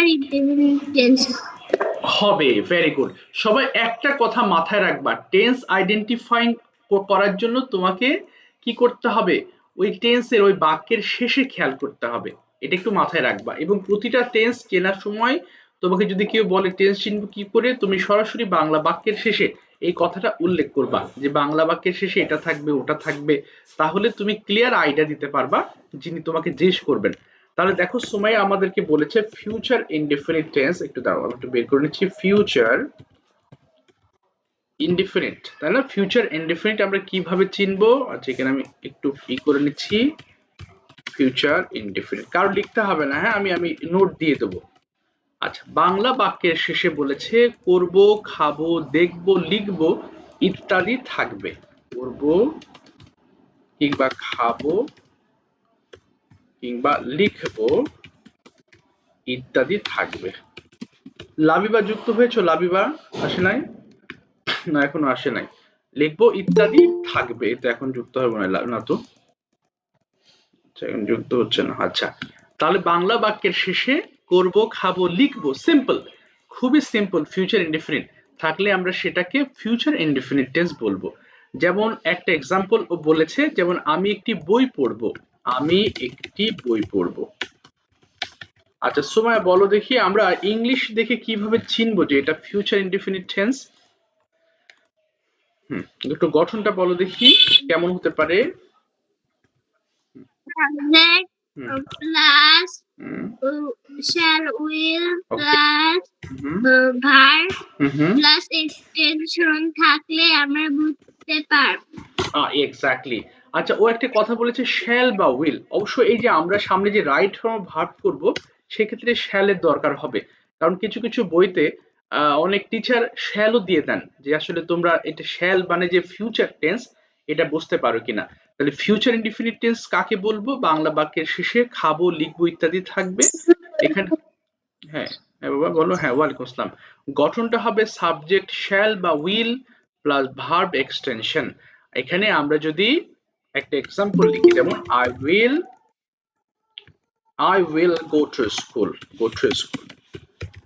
Future indefinite tense হবে। Very good. সবাই একটা কথা মাথায় রাখবা, টেন্স আইডেন্টিফাইং করার জন্য তোমাকে কি করতে হবে, ওই টেন্সের ওই বাক্যের শেষে খেয়াল করতে হবে, এটা একটু মাথায় রাখবা। এবং প্রতিটা টেন্স চেনার সময় তোমাকে যদি কেউ বলে টেন্স চিনব কি করে, তুমি সরাসরি বাংলা বাক্যের শেষে এই কথাটা উল্লেখ করবা যে বাংলা বাক্যের শেষে এটা থাকবে ওটা থাকবে, তাহলে তুমি ক্লিয়ার আইডিয়া দিতে পারবা যিনি তোমাকে জিজ্ঞেস করবেন। তাহলে দেখো সুমাইয়া আমাদেরকে বলেছে ফিউচার ইনডেফিনিট টেন্স, একটু দাঁড়াও আমি একটু বের করে নিচ্ছি। ফিউচার ইনডেফিনিট, তাই না? ফিউচার ইনডেফিনিট আমরা কিভাবে চিনবো? আচ্ছা এখানে আমি একটু করে নিচ্ছি ফিউচার ইনডেফিনিট, কারো লিখতে হবে না, হ্যাঁ আমি নোট দিয়ে দেবো। আচ্ছা, বাংলা বাক্যের শেষে বলেছে করব, খাবো, দেখব, লিখব ইত্যাদি থাকবে। করব কিংবা খাবো কিংবা লিখবো ইত্যাদি থাকবে। লাবিবা যুক্ত হয়েছে? লাবিবা আসে নাই? না এখনো আসে নাই। লিখবো ইত্যাদি থাকবে, এটা এখন যুক্ত হবে না তো, এখন যুক্ত হচ্ছে না। আচ্ছা, তাহলে বাংলা বাক্যের শেষে করব, খাবো, লিখবো, সিম্পল, খুবই সিম্পল, ফিউচার ইনডেফিনিট থাকলে আমরা সেটাকে ফিউচার ইনডেফিনিট টেন্স বলবো। যেমন একটা এক্সাম্পল ও বলেছে, যেমন আমি একটি বই পড়বো, আমি একটি বই পড়বো। আচ্ছা সুমাইয়া বলো দেখি আমরা ইংলিশ দেখে কিভাবে চিনবো যে এটা ফিউচার ইনডেফিনিট টেন্স? একটু গঠনটা বলো দেখি কেমন হতে পারে। Subject plus shall will plus verb plus extension থাকলে আমরা বুঝতে পারবো। এক্স্যাক্টলি। আচ্ছা ও একটা কথা বলেছে শ্যাল বা উইল, অবশ্য এই যে আমরা সামনে যে রাইট ফর্ম ভার্ব করব সেক্ষেত্রে শ্যালের দরকার হবে, কারণ কিছু কিছু বইতে অনেক টিচার শ্যালও দিয়ে দেন যে আসলে তোমরা এটা শ্যাল মানে যে ফিউচার টেন্স এটা বুঝতে পারো কিনা। তাহলে ফিউচার ইনডিফিনিট টেন্স কাকে বলবো? বাংলা বাক্যের শেষে খাবো, লিখবো ইত্যাদি থাকবে এখানে। হ্যাঁ হ্যাঁ বাবা বলো। হ্যাঁ ওয়ালাইকুম আসসালাম। গঠনটা হবে সাবজেক্ট শ্যাল বা উইল প্লাস ভার্ব এক্সটেনশন। এখানে আমরা যদি একটা এক্সাম্পল লিখি, যেমন I will go to school, go to school,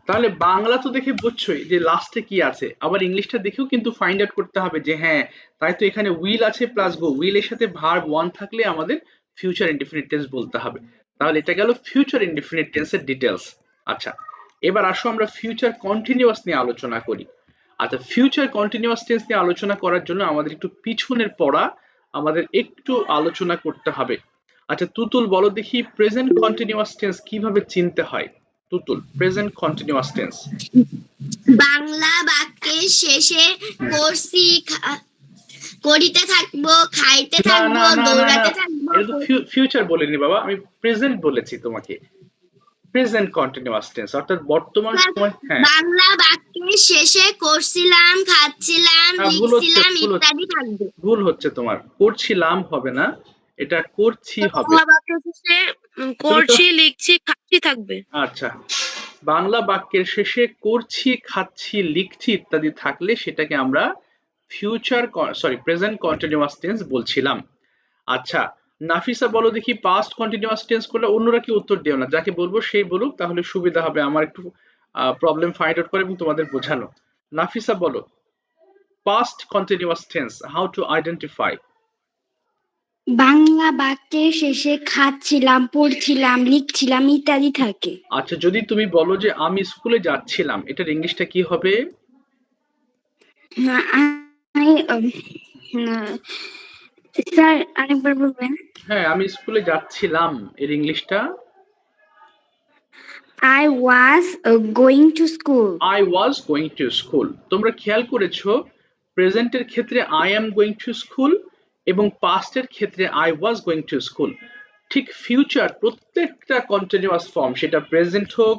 তাহলে বাংলা তো দেখে বুঝছোই যে লাস্টে কি আছে, আবার ইংলিশটা দেখেও কিন্তু ফাইন্ড আউট করতে হবে যে হ্যাঁ তাই তো এখানে উইল আছে প্লাস গো, উইল এর সাথে ভার্ব ওয়ান থাকলে আমাদের ফিউচার ইনডিফিনিট টেন্স বলতে হবে। তাহলে এটা গেল ফিউচার ইনডিফিনিট টেন্সের ডিটেলস। আচ্ছা এবার আসো আমরা ফিউচার কন্টিনিউয়াস নিয়ে আলোচনা করি। আচ্ছা ফিউচার কন্টিনিউয়াস টেন্স নিয়ে আলোচনা করার জন্য আমাদের একটু পিছনের পড়া আমাদের একটু আলোচনা করতে হবে। আচ্ছা তুতুল বলো দেখি প্রেজেন্ট কন্টিনিউয়াস টেন্স কিভাবে চিনতে হয়? Tutul, present continuous tense. Bangla বাক্যের শেষে করছি, করিতে থাকবো, খাইতে থাকবো, দৌড়াতে থাকবো। এটা তো ফিউচার বলিনি বাবা, আমি প্রেজেন্ট বলেছি তোমাকে। প্রেজেন্ট কন্টিনিউয়াস টেন্স অর্থাৎ বর্তমান সময়। হ্যাঁ বাংলা বাক্যের শেষে করছিলাম, খাচ্ছিলাম, লিখছিলাম ইত্যাদি থাকবে। ভুল হচ্ছে তোমার, করছিলাম হবে না, এটা করছি হবে। বাংলা বাক্যের শেষে করছি, লিখছি, খাচ্ছি থাকবে। আচ্ছা বাংলা বাক্যের শেষে করছি, খাচ্ছি, লিখছি ইত্যাদি থাকলে সেটাকে আমরা ফিউচার প্রেজেন্ট কন্টিনিউয়াস টেন্স বলছিলাম। আচ্ছা নাফিসা বলো দেখি পাস্ট কন্টিনিউয়াস টেন্স করলে অন্যরা কি উত্তর দিও না, যাকে বলবো সেই বলুক তাহলে সুবিধা হবে আমার একটু প্রবলেম ফাইন্ড আউট করে এবং তোমাদের বোঝানো। নাফিসা বলো past continuous tense how to identify. Bangla বাক্যের শেষে খাচ্ছিলাম, পড়ছিলাম, লিখছিলাম ইত্যাদি থাকে। আচ্ছা যদি তুমি বলো যে আমি স্কুলে যাচ্ছিলাম, এটার ইংলিশটা কি হবে? স্যার আরেকবার বলবেন? হ্যাঁ আমি স্কুলে যাচ্ছিলাম, এর ইংলিশটা I was going to school. I was going to school। তোমরা খেয়াল করেছো প্রেজেন্টের ক্ষেত্রে I am going to school এবং পাস্টের ক্ষেত্রে I was going to school। ঠিক ফিউচার প্রত্যেকটা কন্টিনিউয়াস ফর্ম সেটা প্রেজেন্ট হোক,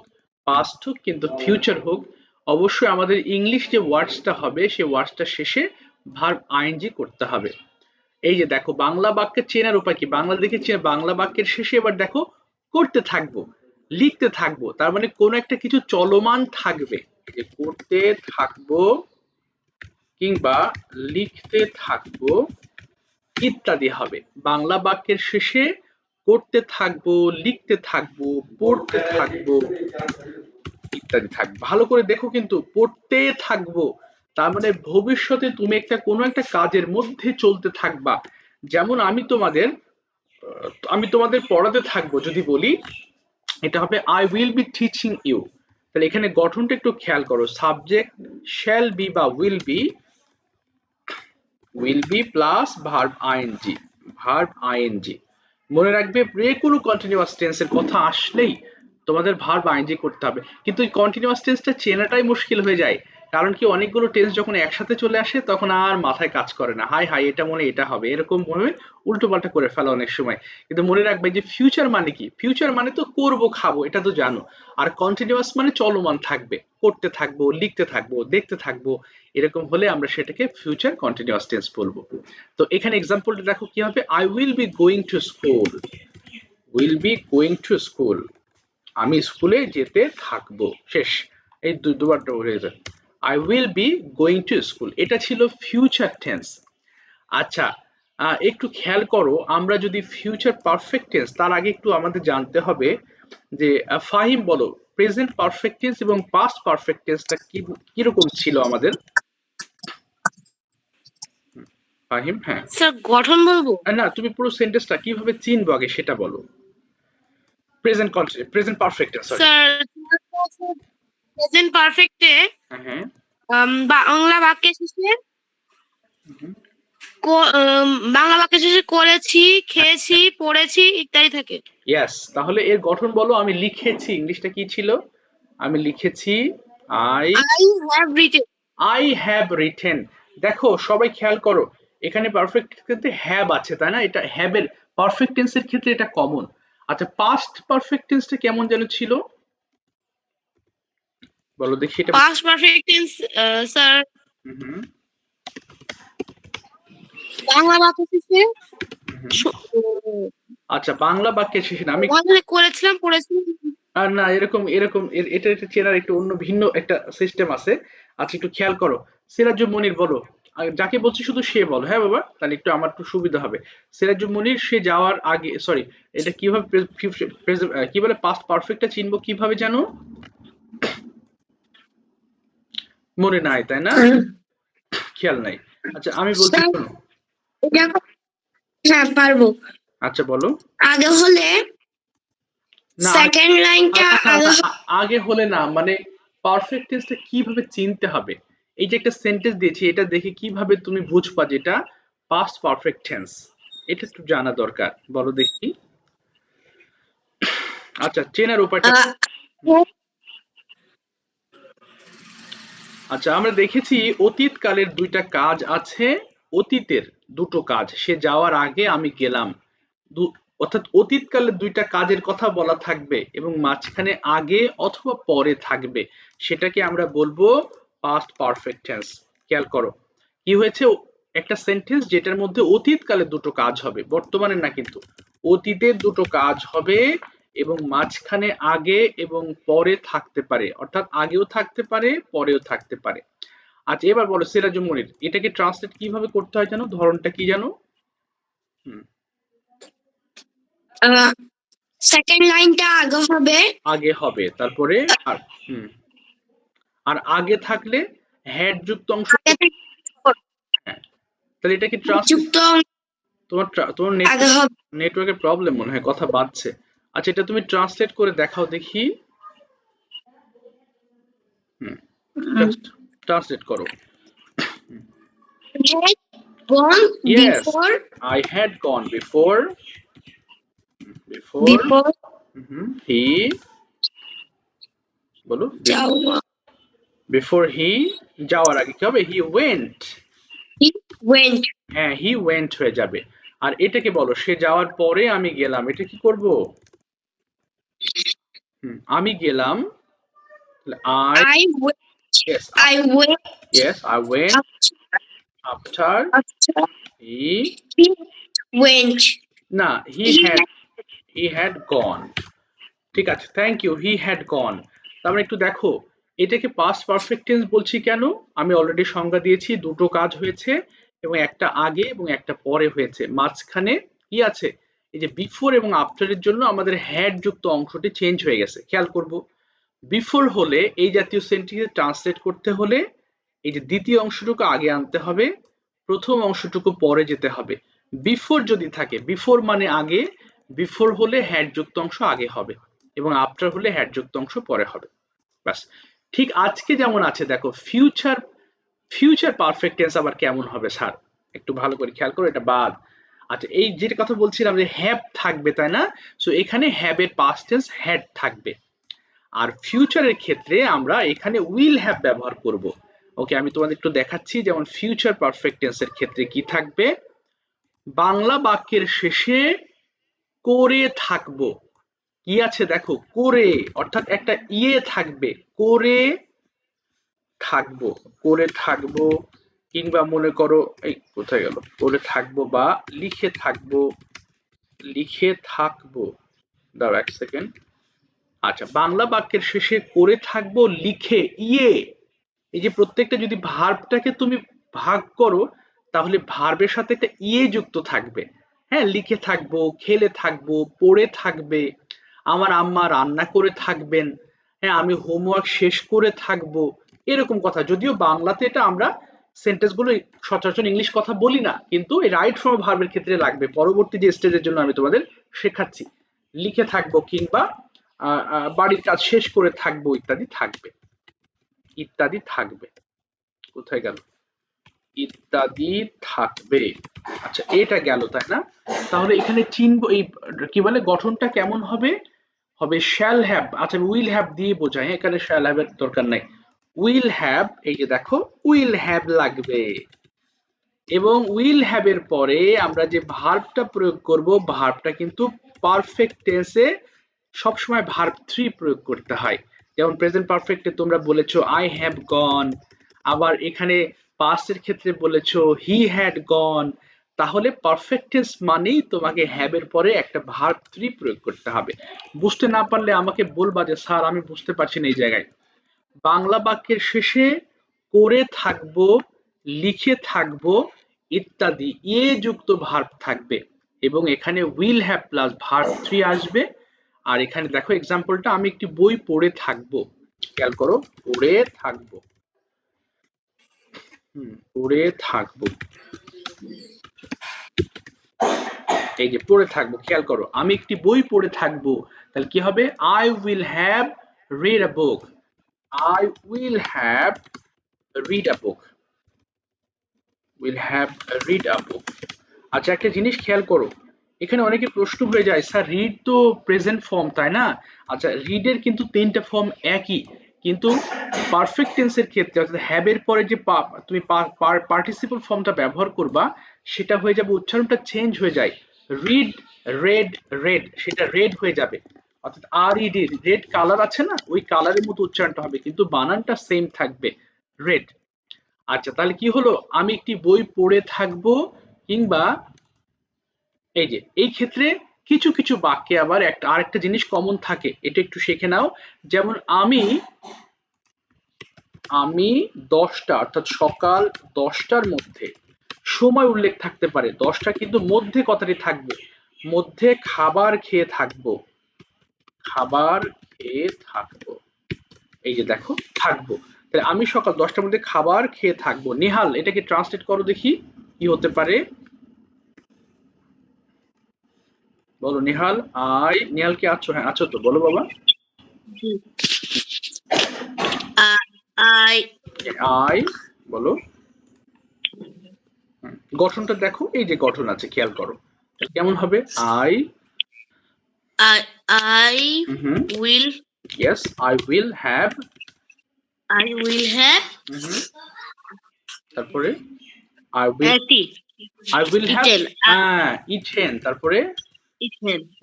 পাস্ট হোক, কিন্তু ফিউচার হোক, অবশ্যই আমাদের ইংলিশ যে ওয়ার্ডসটা হবে সেই ওয়ার্ডসটা শেষে ভার্ব আইএনজি করতে হবে। এই যে দেখো বাংলা বাক্যের চেনার উপায় কি, বাংলা দেখে বাংলা বাক্যের শেষে এবার দেখো করতে থাকবো, লিখতে থাকবো, তার মানে কোন একটা কিছু চলমান থাকবে, যে করতে থাকবো কিংবা লিখতে থাকবো ইত্যাদি হবে। বাংলা বাক্যের শেষে করতে থাকবো, লিখতে থাকবো, পড়তে থাকবো ইত্যাদি থাকবে। ভালো করে দেখো কিন্তু, পড়তে থাকবো তার মানে ভবিষ্যতে তুমি কোনো একটা কাজের মধ্যে চলতে থাকবা। যেমন আমি তোমাদের পড়াতে থাকবো যদি বলি, এটা হবে I will be teaching you. তাহলে এখানে গঠনটা একটু খেয়াল করো, সাবজেক্ট শ্যাল বি বা will be plus verb ING. মনে রাখবে যে কোনো কন্টিনিউয়াস টেন্সের কথা আসলেই তোমাদের ভার্ব আইএনজি করতে হবে। কিন্তু এই কন্টিনিউয়াস টেন্সটা চেনাটাই মুশকিল হয়ে যায়, কারণ কি অনেকগুলো টেন্স যখন একসাথে চলে আসে তখন আর মাথায় কাজ করে না, হাই হাই এটা মনে এটা হবে, এরকম ভাবে উল্টো পাল্টা করে ফেলা অনেক সময়। কিন্তু মনে রাখবে যে ফিউচার মানে কি, ফিউচার মানে তো করবো খাবো এটা তো জানো, আর কন্টিনিউয়াস মানে চলমান থাকবে, করতে থাকবো, লিখতে থাকবো, দেখতে থাকবো, এরকম হলে আমরা সেটাকে ফিউচার কন্টিনিউয়াস টেন্স বলবো। তো এখানে এক্সাম্পলটা দেখো কি হবে, I will be going to school, আমি স্কুলে যেতে থাকবো, শেষ। এই দুবারটা হয়ে যায়। I will be going to school, এটা ছিল ফিউচার টেন্স। আচ্ছা, একটু খেয়াল করো, আমরা যদি ফিউচার পারফেক্ট টেন্স, তার আগে একটু আমাদের জানতে হবে যে ফাহিম বলো, প্রেজেন্ট পারফেক্ট টেন্স এবং পাস্ট পারফেক্ট টেন্সটা কিরকম ছিল আমাদের? ফাহিম, হ্যাঁ। স্যার গঠন বলবো? না, তুমি পুরো সেন্টেন্সটা কিভাবে চিনবো আগে সেটা বলো। Present perfect tense, sorry. Sir present পারফেক্টে হ্যাঁ, বাংলা বাক্যের শেষে বাংলা বাক্যের শেষে করেছি, খেয়েছি, পড়েছি ইত্যাদি থাকে। ইয়েস, তাহলে এর গঠন বলো। আমি লিখেছি, ইংলিশটা কি ছিল? আমি লিখেছি I I have written. Written. দেখো সবাই খেয়াল করো, এখানে পারফেক্ট ক্ষেত্রে হ্যাভ আছে, তাই না? এটা হ্যাভের পারফেক্ট টেন্সের ক্ষেত্রে এটা কমন। আচ্ছা, পাস্ট পারফেক্ট টেন্সটা কেমন যেন ছিল বলো দেখি এটা। পাস্ট পারফেক্ট টেন্স স্যার হুম, বাংলা বাক্য শেষে আচ্ছা, বাংলা বাক্যের শেষে না, আমি করেছিলাম, পড়েছিলাম। আর না, এরকম এরকম এটা এটা চেনার একটু অন্য ভিন্ন একটা সিস্টেম আছে। আচ্ছা, একটু খেয়াল করো। সিরাজুল মনির বলো, যাকে বলছি শুধু সে বলো, হ্যাঁ বাবা, তাহলে একটু আমার একটু সুবিধা হবে। সিরাজুল মনির সে যাওয়ার আগে, সরি, এটা কিভাবে কি বলে পাস্ট পারফেক্টটা চিনবো কিভাবে জানো? মনে নাই, তাই না? খেয়াল নাই। আচ্ছা, আমি বলছি শোনো। হ্যাঁ পারবো। আচ্ছা বলো। আগে হলে না, সেকেন্ড লাইনটা আগে হলে না, মানে পারফেক্ট টেন্সটা কিভাবে চিনতে হবে। এই যে একটা সেন্টেন্স দিয়েছি, এটা দেখে কিভাবে তুমি বুঝবা যেটা পাস্ট পারফেক্ট টেন্স, এটা একটু জানা দরকার, বলো দেখি। আচ্ছা, চেনার উপায়টা। আচ্ছা, আমরা দেখেছি অতীত কালের দুইটা কাজ আছে, অতীতের দুটো কাজ, সে যাওয়ার আগে আমি গেলাম, অর্থাৎ অতীতকালের দুইটা কাজের কথা বলা থাকবে এবং মাঝখানে আগে অথবা পরে থাকবে, সেটাকে আমরা বলবো পাস্ট পারফেক্ট টেন্স। খেয়াল করো কি হয়েছে, একটা সেন্টেন্স যেটার মধ্যে অতীতকালে দুটো কাজ হবে, বর্তমানে না কিন্তু, অতীতের দুটো কাজ হবে এবং মাঝখানে আগে এবং পরে থাকতে পারে, অর্থাৎ আগেও থাকতে পারে, পরেও থাকতে পারে। আচ্ছা, এবার বলো সিরাজুল মনির, এটাকে ট্রান্সলেট কিভাবে করতে হয় জানো, ধরনটা কি জানো? হুম, সেকেন্ড লাইনটা আগে হবে, তারপরে আর আর আগে থাকলে হেড যুক্ত অংশ। হ্যাঁ, তাহলে এটা কি ট্রান্সলেট? তোমার নেটওয়ার্কের প্রবলেম মনে হয়, কথা বাজছে। আচ্ছা, এটা তুমি ট্রান্সলেট করে দেখাও দেখি। জাস্ট ট্রান্সলেট করো। Yes, I had gone before he, বলো, before he, যাওয়ার আগে কি হবে? He went। হ্যাঁ, he went হয়ে যাবে। আর এটাকে বলো, সে যাওয়ার পরে আমি গেলাম, এটা কি করব? আমি গেলাম, yes, I went after he, না, he had gone। ঠিক আছে, thank you, he had gone. তারপরে একটু দেখো, এটাকে পাস্ট পারফেক্ট টেন্স বলছি কেন? আমি অলরেডি সংজ্ঞা দিয়েছি, দুটো কাজ হয়েছে এবং একটা আগে এবং একটা পরে হয়েছে, মাঝখানে কি আছে? এই যে বিফোর এবং আফটারের জন্য আমাদের হ্যাড যুক্ত অংশটি চেঞ্জ হয়ে গেছে, খেয়াল করব। বিফোর হলে এই জাতীয় সেন্টেন্সে ট্রান্সলেট করতে হলে এই যে দ্বিতীয় অংশটুকু আগে আনতে হবে, প্রথম অংশটুকু পরে যেতে হবে। বিফোর যদি থাকে, বিফোর মানে আগে, বিফোর হলে হ্যাড যুক্ত অংশ আগে হবে এবং আফটার হলে হ্যাড যুক্ত অংশ পরে হবে। ব্যাস। ঠিক আজকে যেমন আছে দেখো, ফিউচার ফিউচার পারফেক্ট টেন্স আবার কেমন হবে স্যার, একটু ভালো করে খেয়াল করো, এটা বাদ। আচ্ছা, এই যেটা কথা বলছিলাম যে হ্যাভ থাকবে, তাই না? সো এখানে হ্যাভ এর পাস্ট টেন্স হ্যাড থাকবে, আর ফিউচারের ক্ষেত্রে আমরা এখানে উইল হ্যাভ ব্যবহার করব। ওকে, আমি তোমাদের একটু দেখাচ্ছি, যেমন ফিউচার পারফেক্ট টেন্সের ক্ষেত্রে কি থাকবে, বাংলা বাক্যের শেষে করে থাকবো। কি আছে দেখো, করে, অর্থাৎ একটা ইয়ে থাকবে, করে থাকবো, করে থাকবো, কিংবা মনে করো এই কোথায় গেল, করে থাকবো বা লিখে থাকবো, লিখে থাকবো। দাও এক সেকেন্ড। আচ্ছা, বাংলা বাক্যের শেষে করে থাকবো, লিখে, ইয়ে, এই যে প্রত্যেকটা যদি ভার্বটাকে তুমি ভাগ করো, তাহলে ভার্বের সাথে একটা ইয়ে যুক্ত থাকবে। হ্যাঁ, লিখে থাকবো, খেলে থাকবো, পড়ে থাকবে, আমার আম্মা রান্না করে থাকবেন, হ্যাঁ আমি হোমওয়ার্ক শেষ করে থাকবো, এরকম কথা। যদিও বাংলাতে এটা আমরা সেন্টেন্স গুলো সচরাচর ইংলিশ কথা বলি না, কিন্তু এই রাইট ফর্ম ভার্বের ক্ষেত্রে লাগবে, পরবর্তী যে স্টেজের জন্য আমি তোমাদের শেখাচ্ছি। লিখে থাকবো কিংবা বাড়ির কাজ শেষ করে থাকবো ইত্যাদি থাকবে, ইত্যাদি থাকবে। কোথায় গেল, ইত্যাদি থাকবে। আচ্ছা, এটা গেল, তাই না? তাহলে এখানে চিনব, এই কি বলে গঠনটা কেমন হবে, হবে শ্যাল হ্যাভ। আচ্ছা, উইল হ্যাভ দিয়ে বোঝাই, এখানে শ্যাল হ্যাভ এর দরকার নাই। উইল হ্যাভ, এই যে দেখো উইল হ্যাভ লাগবে, এবং উইল হ্যাভ এর পরে আমরা যে ভার্বটা প্রয়োগ করব, ভার্বটা কিন্তু পারফেক্ট টেন্সে সবসময় ভার্ব 3 প্রয়োগ করতে হয়। যেমন প্রেজেন্ট পারফেক্টে তোমরা বলেছো আই হ্যাভ গন, আবার এখানে পাস্টের ক্ষেত্রে বলেছো হি হ্যাড গন। তাহলে পারফেক্ট টেন্স মানেই তোমাকে হ্যাভ এর পরে একটা ভার্ব 3 প্রয়োগ করতে হবে। বুঝতে না পারলে আমাকে বলবা যে স্যার আমি বুঝতে পারছি না এই জায়গায়। বাংলা বাক্যের শেষে করে থাকবো, লিখে থাকবো ইত্যাদি এ যুক্ত ভার্ব থাকবে, এবং এখানে উইল হ্যাভ প্লাস ভার্ব 3 আসবে। আর এখানে দেখো এক্সাম্পলটা, আমি একটি বই পড়ে থাকবো, খেয়াল করো, পড়ে থাকবো, পড়ে থাকবো, এই যে পড়ে থাকবো, খেয়াল করো, আমি একটি বই পড়ে থাকবো, তাহলে কি হবে, I will have read a book, I will have read a book, will have read a book। আচ্ছা, একটা জিনিস খেয়াল করো, এখানে অনেকে প্রশ্ন হয়ে যায়, স্যার রিড তো প্রেজেন্ট ফর্ম, তাই না? আচ্ছা, রিড এর কিন্তু তিনটা ফর্ম একই, কিন্তু পারফেক্ট টেন্সের ক্ষেত্রে অর্থাৎ হ্যাভ এর পরে যে তুমি পার্টিসিপল ফর্মটা ব্যবহার করবা, সেটা হয়ে যাবে, উচ্চারণটা চেঞ্জ হয়ে যায়, রিড, রেড, রেড, সেটা রেড হয়ে যাবে, অর্থাৎ আর ইডি, রেড কালার আছে না, ওই কালারের মতো উচ্চারণটা হবে, কিন্তু বানানটা সেম থাকবে, রেড। আচ্ছা, তাহলে কি হলো, আমি একটি বই পড়ে থাকবো, কিংবা এই যে এই ক্ষেত্রে কিছু কিছু বাক্যে আবার আরেকটা জিনিস কমন থাকে, এটা একটু শিখে নাও। যেমন আমি, আমি 10টা অর্থাৎ সকাল 10টার মধ্যে, সময় উল্লেখ থাকতে পারে 10টা, কিন্তু মধ্যে কথাটি থাকবে, মধ্যে খাবার খেয়ে থাকবো, খাবার খেয়ে থাকবো, এই যে দেখো থাকবো, তাহলে আমি সকাল 10টার মধ্যে খাবার খেয়ে থাকবো। নিহাল, এটাকে ট্রান্সলেট করো দেখি, কি হতে পারে, বলো নিহাল। নিহাল কি আছো? হ্যাঁ আছো তো, বলো বাবা। আই আই, বলো। গঠনটা দেখো, এই যে গঠন আছে, খেয়াল করো কেমন হবে, I I will, yes, I will have, তারপরে আই উইল হ্যাভ ইটেন, তারপরে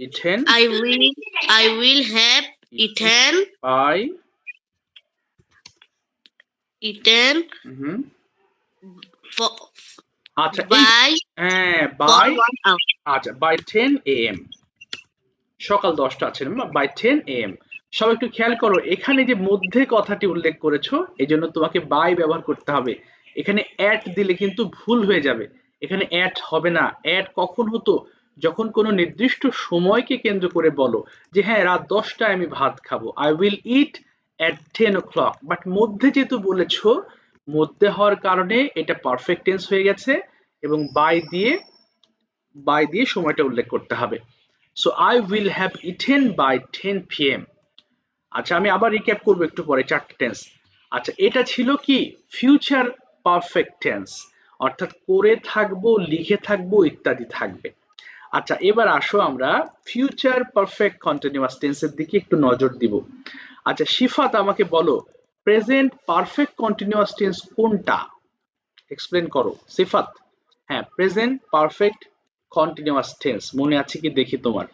eaten, I will have eaten by, eaten আচ্ছা by হ্যাঁ বাই, 1 hour। আচ্ছা বাই 10 AM, সকাল 10টা আছে বাই 10 AM। সব একটু খেয়াল করো, এখানে যে মধ্যে কথাটি উল্লেখ করেছো, এই জন্য তোমাকে বাই ব্যবহার করতে হবে। এখানে অ্যাট দিলে কিন্তু ভুল হয়ে যাবে, এখানে অ্যাট হবে না। অ্যাট কখন হতো, যখন কোনো নির্দিষ্ট সময়কে কেন্দ্র করে বলো যে হ্যাঁ রাত 10টায় আমি ভাত খাবো, I will it at 10 o'clock, but মধ্যে যেহেতু বলেছো, মধ্যে হওয়ার কারণে এটা পারফেক্ট টেন্স হয়ে গেছে এবং বাই দিয়ে সময়টা উল্লেখ করতে হবে। So I will have eaten by 10 p.m. আচ্ছা, আমি আবার রিক্যাপ করবো একটু পরে চারটে টেন্স। আচ্ছা, এটা ছিল কি ফিউচার পারফেক্ট টেন্স, অর্থাৎ করে থাকবো, লিখে থাকবো ইত্যাদি থাকবে। আচ্ছা, এবার আসো আমরা ফিউচার পারফেক্ট কন্টিনিউয়াস টেন্সের দিকে একটু নজর দিব। আচ্ছা শিফাত, আমাকে বলো প্রেজেন্ট পারফেক্ট কন্টিনিউয়াস টেন্স কোনটা, এক্সপ্লেন করো সিফাত। হ্যাঁ, প্রেজেন্ট পারফেক্ট কন্টিনিউয়াস টেন্স মনে আছে কি দেখি তোমার?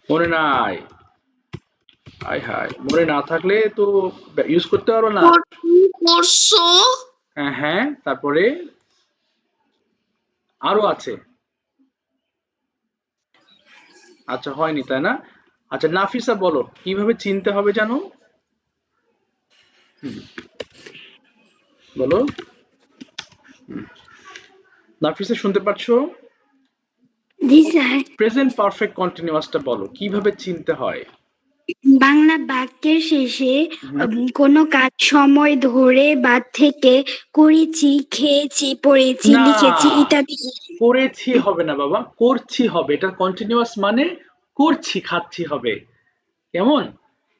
মনে নাই? হায় হায়, মনে না থাকলে তো ইউজ করতে পারো না। করছো। হ্যাঁ হ্যাঁ, তারপরে আরো আছে। আচ্ছা, হয়নি তাই না? আচ্ছা নাফিসা বলো কিভাবে চিনতে হবে জানো? বলো। নাফিসা শুনতে পাচ্ছো? জি স্যার। প্রেজেন্ট পারফেক্ট কন্টিনিউয়াসটা বলো কিভাবে চিনতে হয়? বাংলা বাক্যের শেষে কোনো কাজ সময় ধরে বা থেকে করেছি, খেয়েছি, পড়েছি, না, লিখেছি ইত্যাদি। করেছি হবে না বাবা, করছি হবে। এটা কন্টিনিউয়াস মানে করছি, খাচ্ছি হবে। কেমন?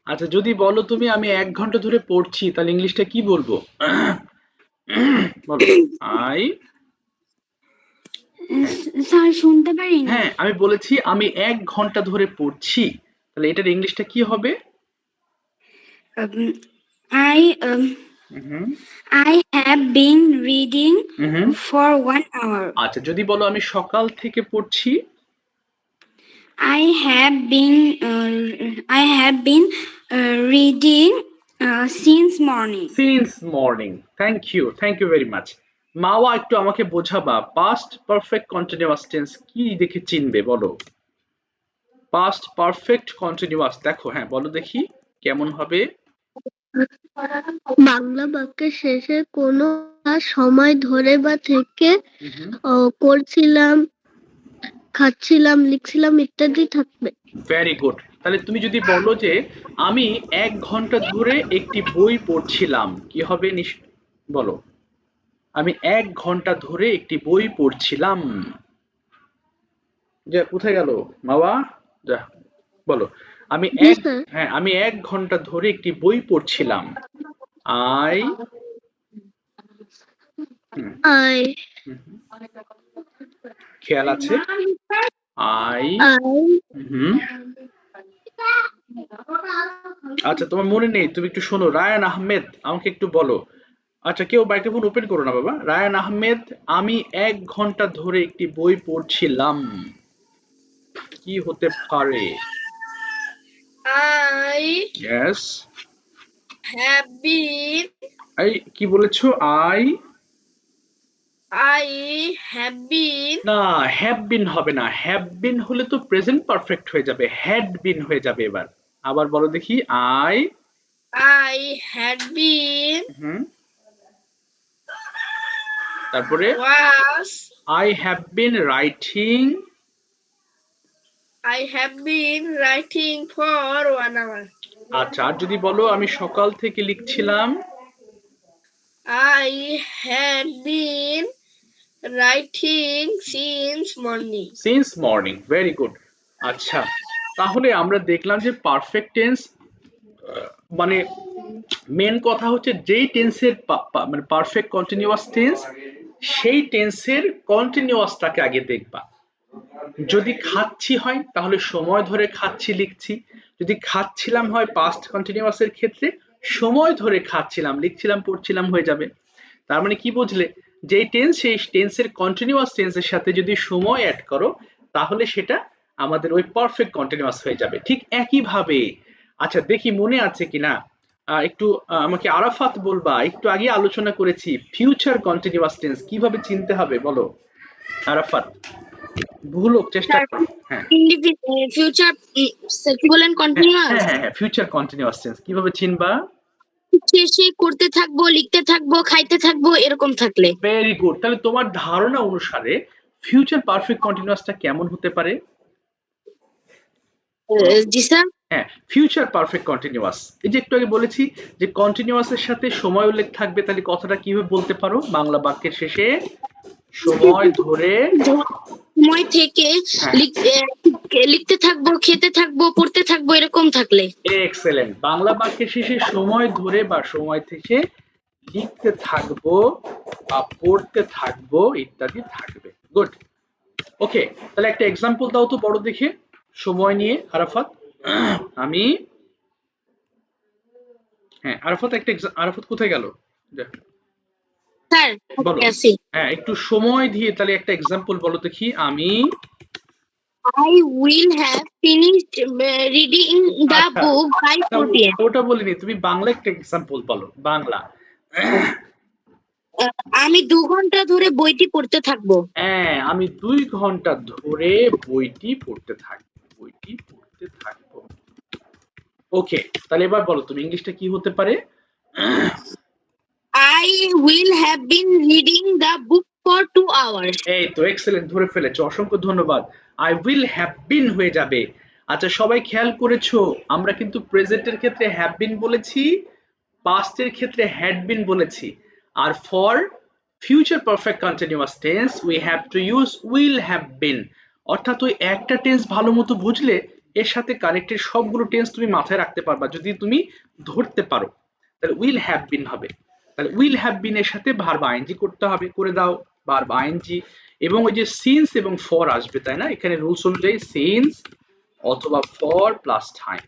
আচ্ছা, যদি বলো তুমি আমি 1 ঘন্টা ধরে পড়ছি, তাহলে ইংলিশটা কি বলবো? বলো। আই স্যার শুনতে পারিনি। হ্যাঁ, আমি বলেছি আমি 1 ঘন্টা ধরে পড়ছি, তাহলে এটার ইংলিশটা কি হবে? I hmm I have been reading hmm. For 1 hour. আচ্ছা, যদি বলো আমি সকাল থেকে পড়ছি? I have been reading since morning. Since morning. Thank you very much. Maowa, একটু আমাকে বোঝাবা পাস্ট পারফেক্ট কন্টিনিউয়াস টেন্স কি দেখে চিনবে বলো? পাস্ট পারফেক্ট কন্টিনিউয়াস দেখো, হ্যাঁ বলো দেখি কেমন হবে? বাংলা বাক্যের শেষে কোনো কাজ সময় ধরে বা থেকে করছিলাম, খাচ্ছিলাম, লিখছিলাম ইত্যাদি থাকবে। Very good. তাহলে তুমি যদি বলো যে আমি 1 ঘন্টা ধরে একটি বই পড়ছিলাম, কি হবে বলো? আমি 1 ঘন্টা ধরে একটি বই পড়ছিলাম। যে কোথায় গেল মাওয়া? যা, বলো। আমি জি এক স্যার। হ্যাঁ, আমি 1 ঘন্টা ধরে একটি বই পড়ছিলাম। আই আই খেয়াল আছে? আই হুম। আচ্ছা, তোমার মনে নেই, তুমি একটু শোনো। রায়ান আহমেদ, আমাকে একটু বলো। আচ্ছা, কেউ মাইক্রোফোন ওপেন করো না বাবা। রায়ান আহমেদ, আমি 1 ঘন্টা ধরে একটি বই পড়ছিলাম, কি হতে পারে? I yes. have been এই কি বলেছো? I have been না, হ্যাভ বিন হবে না। হ্যাভ বিন হলে তো প্রেজেন্ট পারফেক্ট হয়ে যাবে, হ্যাড বিন হয়ে যাবে। এবার আবার বলো দেখি। I had been হুম, তারপরে was I have been writing I have been writing for 1 hour. আচ্ছা, আর যদি বলো আমি সকাল থেকে লিখছিলাম? I had been writing since morning. Since morning. Very good. আচ্ছা, তাহলে আমরা দেখলাম যে পারফেক্ট টেন্স মানে মেন কথা হচ্ছে যেই টেন্সের মানে পারফেক্ট কন্টিনিউয়াস টেন্স, সেই টেন্সের কন্টিনিউয়াসটাকে আগে দেখবা। যদি খাচ্ছি হয় তাহলে সময় ধরে খাচ্ছি লিখছি, যদি খাচ্ছিলাম হয় পাস্ট কন্টিনিউয়াসের ক্ষেত্রে সময় ধরে খাচ্ছিলাম লিখছিলাম পড়ছিলাম হয়ে যাবে। তার মানে কি বুঝলে? যেই টেন্স সেই টেন্সের কন্টিনিউয়াস টেন্সের সাথে যদি সময় অ্যাড করো তাহলে সেটা আমাদের ওই পারফেক্ট কন্টিনিউয়াস হয়ে যাবে। ঠিক একই ভাবে, আচ্ছা দেখি মনে আছে কিনা, একটু আমাকে আরাফাত বলবা, একটু আগে আলোচনা করেছি ফিউচার কন্টিনিউয়াস টেন্স কিভাবে চিনতে হবে বলো আরাফাত। ভুল হোক, চেষ্টা করো। হ্যাঁ ফিউচার কি বলেন? হ্যাঁ কন্টিনিউয়াস হ্যাঁ হ্যাঁ, ফিউচার কন্টিনিউয়াস টেন্স কিভাবে চিনবা? শেষে করতে থাকবো, লিখতে থাকবো, খাইতে থাকবো এরকম থাকলে। Very good. তাহলে তোমার ধারণা অনুসারে ফিউচার পারফেক্ট কন্টিনিউয়াসটা কেমন হতে পারে? জি স্যার। হ্যাঁ, ফিউচার পারফেক্ট কন্টিনিউয়াস। এই যে একটু আগে বলেছি যে কন্টিনিউয়াসের সাথে সময় উল্লেখ থাকবে, তাহলে কথাটা কিভাবে বলতে পারো? বাংলা বাক্যের শেষে সময় ধরে, সময় থেকে হ্যাঁ লিখতে থাকবো, খেতে থাকবো, পড়তে থাকবো, এরকম থাকলে। এক্সেলেন্ট। বাংলা বাক্যের শেষে সময় ধরে বা সময় থেকে লিখতে থাকবো বা পড়তে থাকবো ইত্যাদি থাকবে। গুড। ওকে, তাহলে একটা এক্সাম্পল দাও তো বড় দেখে সময় নিয়ে, আরাফাত। আমি, হ্যাঁ আরাফাত একটা আরাফাত কোথায় গেল? স্যার বলো। আছি। হ্যাঁ, একটু সময় দিয়ে তাহলে একটা এক্সাম্পল বলো দেখি। আমি, I will have finished reading the আচ্ছা book by 4 p.m. ওটা বলিনি, তুমি বাংলা একটা এক্সাম্পল বলো, বাংলা। আমি 2 ঘন্টা ধরে বইটি পড়তে থাকবো। হ্যাঁ, আমি 2 ঘন্টা ধরে বইটি পড়তে থাকবো, বইটি পড়তে থাকবো। ওকে, তাহলে এবার বলো তুমি ইংলিশটা কি হতে পারে? I will have been reading the book for 2 hours. এই তো এক্সেলেন্ট, ধরে ফেলেছো, অসংখ্য ধন্যবাদ। আই উইল হ্যাভ বিন হয়ে যাবে। আচ্ছা, সবাই খেয়াল করেছো আমরা কিন্তু প্রেজেন্টের ক্ষেত্রে হ্যাভ বিন বলেছি, পাস্টের ক্ষেত্রে হ্যাড বিন বলেছি, আর for future perfect continuous tense we have to use will have been. অর্থাৎ ওই একটা টেন্স ভালো মতো বুঝলে এর সাথে কানেক্টেড সবগুলো টেন্স তুমি মাথায় রাখতে পারবা যদি তুমি ধরতে পারো। তাহলে উইল হ্যাভ বিন হবে। তাহলে উইল হ্যাভ বিন এর সাথে ভার্ব আইএনজি করতে হবে, করে দাও ভার্ব আইএনজি, এবং ওই যে সিন্স এবং ফর আসবে, তাই না? এখানে রুলস অনুযায়ী সিন্স অথবা ফর প্লাস টাইম।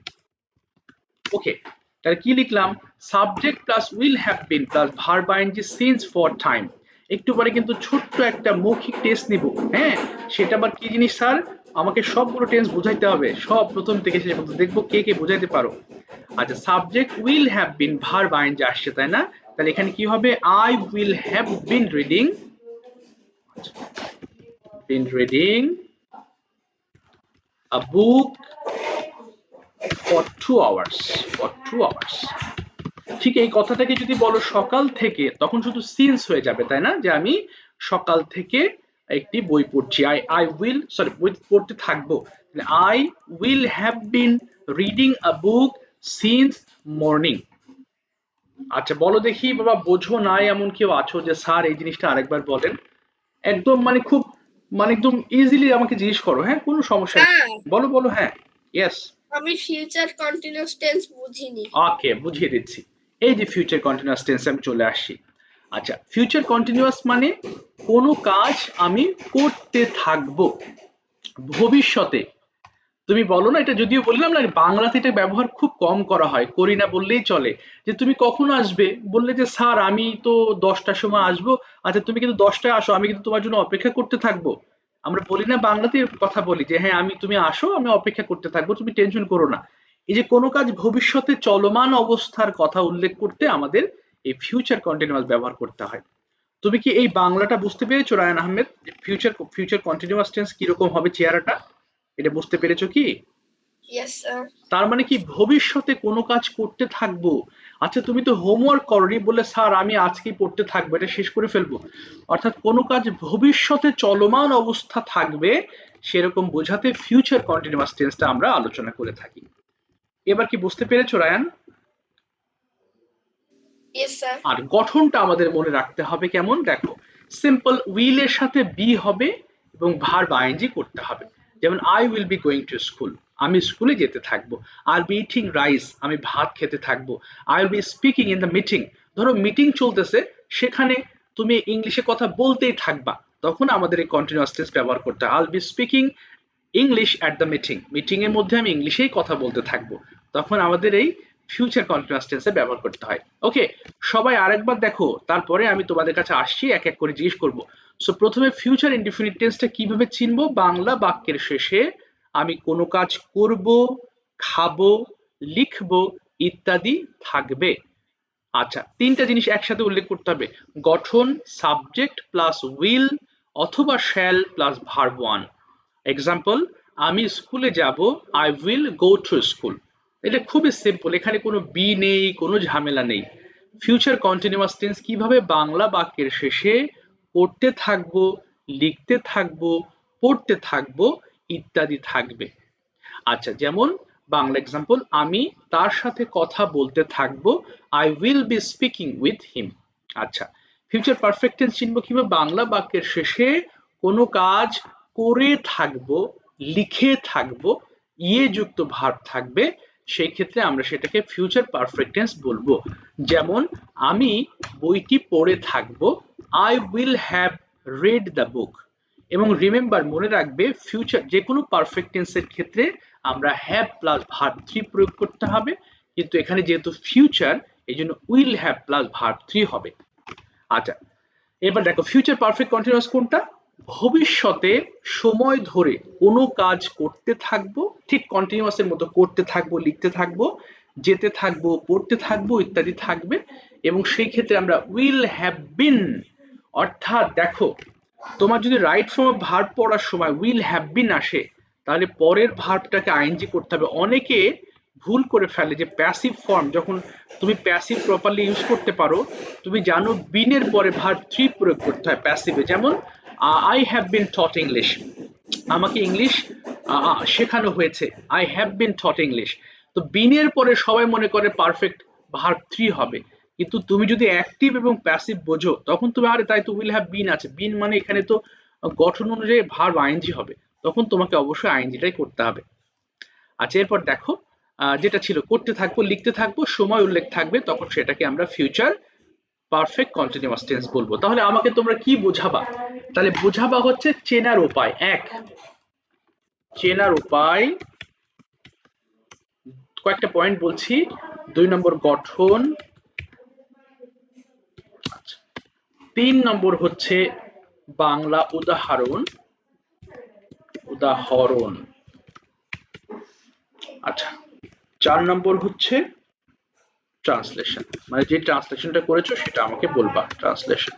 ওকে, তাহলে কি লিখলাম? Subject plus will have been plus verb ING since for time. একটু পরে কিন্তু ছোট্ট একটা মৌখিক টেস্ট নিব, হ্যাঁ সেটা আবার কি জিনিস স্যার? আমাকে সবগুলো টেন্স বুঝাইতে হবে, সব প্রথম থেকে শেষ পর্যন্ত, দেখবো কে কে বুঝাইতে পারো। আচ্ছা, subject will have been verb ING আসছে, তাই না? তাহলে এখানে কি হবে? I will have been reading, a book for 2 hours, for 2 hours। ঠিক এই কথাটাকে যদি বলো সকাল থেকে, তখন শুধু সিন্স হয়ে যাবে, তাই না? যে আমি সকাল থেকে একটি বই পড়ছি, আই উইল, সরি, বই পড়তে থাকবো। I will have been reading a book since morning. আচ্ছা বলো দেখি বাবা, বোঝো নাই এমন কেউ আছো যে স্যার এই জিনিসটা আরেকবার বলেন? একদম মানে খুব, মানে একদম ইজিলি আমাকে জিজ্ঞেস করো, হ্যাঁ কোনো সমস্যা নেই। বলো বলো, হ্যাঁ ইয়েস। আমি ফিউচার কন্টিনিউয়াস টেন্স বুঝিনি। ওকে, বুঝিয়ে দিচ্ছি। এই যে ফিউচার কন্টিনিউয়াস টেন্সে আমি চলে আসছি। আচ্ছা, ফিউচার কন্টিনিউয়াস মানে কোনো কাজ আমি করতে থাকবো ভবিষ্যতে। তুমি বলো না, এটা যদিও বললাম না বাংলাতে এটা ব্যবহার খুব কম করা হয়, করি না বললেই চলে। যে তুমি কখন আসবে, বললে যে স্যার আমি তো 10টার সময় আসবো। আচ্ছা তুমি কিন্তু 10টায় আসো, আমি কিন্তু তোমার জন্য অপেক্ষা করতে থাকবো। আমরা বলি না বাংলাতে কথা বলি যে হ্যাঁ তুমি আসো, আমি অপেক্ষা করতে থাকবো, তুমি টেনশন করো না। এই যে কোনো কাজ ভবিষ্যতে চলমান অবস্থার কথা উল্লেখ করতে আমাদের এই ফিউচার কন্টিনিউয়াস ব্যবহার করতে হয়। তুমি কি এই বাংলাটা বুঝতে পেরেছো Ryan Ahmed? Future future continuous tense কিরকম হবে চেহারাটা, এটা বুঝতে পেরেছো কি? Yes sir. তার মানে কি ভবিষ্যতে কোনো কাজ করতে থাকবো। আচ্ছা তুমি তো হোমওয়ার্ক করনি, বলে স্যার আমি আজকেই পড়তে থাকবো, এটা শেষ করে ফেলবো। অর্থাৎ কোনো কাজ ভবিষ্যতে চলমান অবস্থা থাকবে সেরকম বোঝাতে ফিউচার কন্টিনিউয়াস টেন্সটা আমরা আলোচনা করে থাকি। এবার কি বুঝতে পেরেছো রায়ান? Yes sir. আর গঠনটা আমাদের মনে রাখতে হবে কেমন, দেখো সিম্পল উইল এর সাথে বি হবে এবং ভার্ব আইএনজি করতে হবে। যেমন I will be going to school, আমি স্কুলে যেতে থাকবো। I will be eating rice, আমি ভাত খেতে থাকবো। I will be speaking in the meeting, ধরো মিটিং চলতেছে, সেখানে তুমি ইংলিশে কথা বলতেই থাকবা, তখন আমাদের এই কন্টিনিউয়াস টেন্স ব্যবহার করতে হয়। I will be speaking English at the meeting, meeting এর মধ্যে আমি ইংলিশেই কথা বলতে থাকবো, তখন আমাদের এই ফিউচার কন্টিনিউয়াস টেন্সে ব্যবহার করতে হয়। ওকে, সবাই আরেকবার দেখো, তারপরে আমি তোমাদের কাছে আসছি, এক এক করে জিজ্ঞেস করব। সো প্রথমে ফিউচার ইনডিফিনিট টেন্সটা কিভাবে চিনবো? বাংলা বাক্যের শেষে আমি কোনো কাজ করব, খাবো, লিখবো ইত্যাদি থাকবে। আচ্ছা, তিনটা জিনিস একসাথে উল্লেখ করতে হবে, গঠন সাবজেক্ট প্লাস উইল অথবা shall plus verb one. Example, আমি স্কুলে যাব, I will go to school. এটা খুবই সিম্পল, এখানে কোনো বি নেই, কোনো ঝামেলা নেই। ফিউচার কন্টিনিউয়াস টেন্স কিভাবে বাংলা বাক্যের শেষে করতে থাকবো, লিখতে থাকবো, পড়তে থাকবো ইত্যাদি থাকবে। আচ্ছা, যেমন বাংলা এক্সাম্পল, আমি তার সাথে কথা বলতে থাকবো, I will be speaking with him. আচ্ছা, ফিউচার পারফেক্ট টেন্স চিনব কিভাবে? বাংলা বাক্যের শেষে কোনো কাজ করে থাকবো, লিখে থাকবো, ইয়ে যুক্ত ভার্ব থাকবে, সেই ক্ষেত্রে আমরা সেটাকে ফিউচার পারফেক্ট টেন্স বলবো। যেমন আমি বইটি পড়ে থাকবো, I will have read the book. এবং রিমেম্বার, মনে রাখবে ফিউচার যে কোনো পারফেক্ট টেন্সের ক্ষেত্রে আমরা হ্যাভ প্লাস ভার্ব 3 প্রয়োগ করতে হবে, কিন্তু এখানে যেহেতু ফিউচার এই জন্য উইল হ্যাভ প্লাস ভার্ব 3 হবে। আচ্ছা, এবার দেখো ফিউচার পারফেক্ট কন্টিনিউয়াস কোনটা? ভবিষ্যতে সময় ধরে কোনো কাজ করতে থাকবো, ঠিক কন্টিনিউয়াসের মতো করতে থাকবো, লিখতে থাকবো, যেতে থাকবো, পড়তে থাকবো ইত্যাদি থাকবে, এবং সেই ক্ষেত্রে আমরা উইল হ্যাভ বিন। অর্থাৎ দেখো, তোমার যদি রাইট ফর্ম অফ ভার্ব পড়ার সময় উইল হ্যাভ বিন আসে, তাহলে পরের ভার্বটাকে আইএনজি করতে হবে। অনেকে ভুল করে ফেলে যে প্যাসিভ ফর্ম, যখন তুমি প্যাসিভ প্রপারলি ইউজ করতে পারো, তুমি জানো বিনের পরে ভার্ব 3 প্রয়োগ করতে হয় প্যাসিভে। যেমন I have been taught English, আমাকে ইংলিশ শেখানো হয়েছে, I have been taught English. তো বিনের পরে সবাই মনে করে পারফেক্ট ভার্ব 3 হবে, কিন্তু তুমি যদি অ্যাক্টিভ এবং প্যাসিভ বোঝো তখন তুমি, আরে তাই তো উইল হ্যাভ বিন আছে, বিন মানে এখানে তো গঠন অনুযায়ী ভার্ব আইএনজি হবে, তখন তোমাকে অবশ্যই আইএনজিটাই করতে হবে। আচ্ছা, এরপর দেখো যেটা ছিল করতে থাকবো, লিখতে থাকবো, সময় উল্লেখ থাকবে, তখন সেটাকে আমরা ফিউচার পারফেক্ট কন্টিনিউয়াস টেন্স বলবো। তাহলে আমাকে তোমরা কি বোঝাবা? তাহলে বোঝাবা হচ্ছে চেনার উপায়। এক, চেনার উপায়, কয়েকটা পয়েন্ট বলছি। 2 নম্বর গঠন, 3 নম্বর হচ্ছে বাংলা উদাহরণ, আচ্ছা, 4 নম্বর হচ্ছে ট্রান্সলেশন, মানে যে ট্রান্সলেশনটা করেছো সেটা আমাকে বলবা, ট্রান্সলেশন।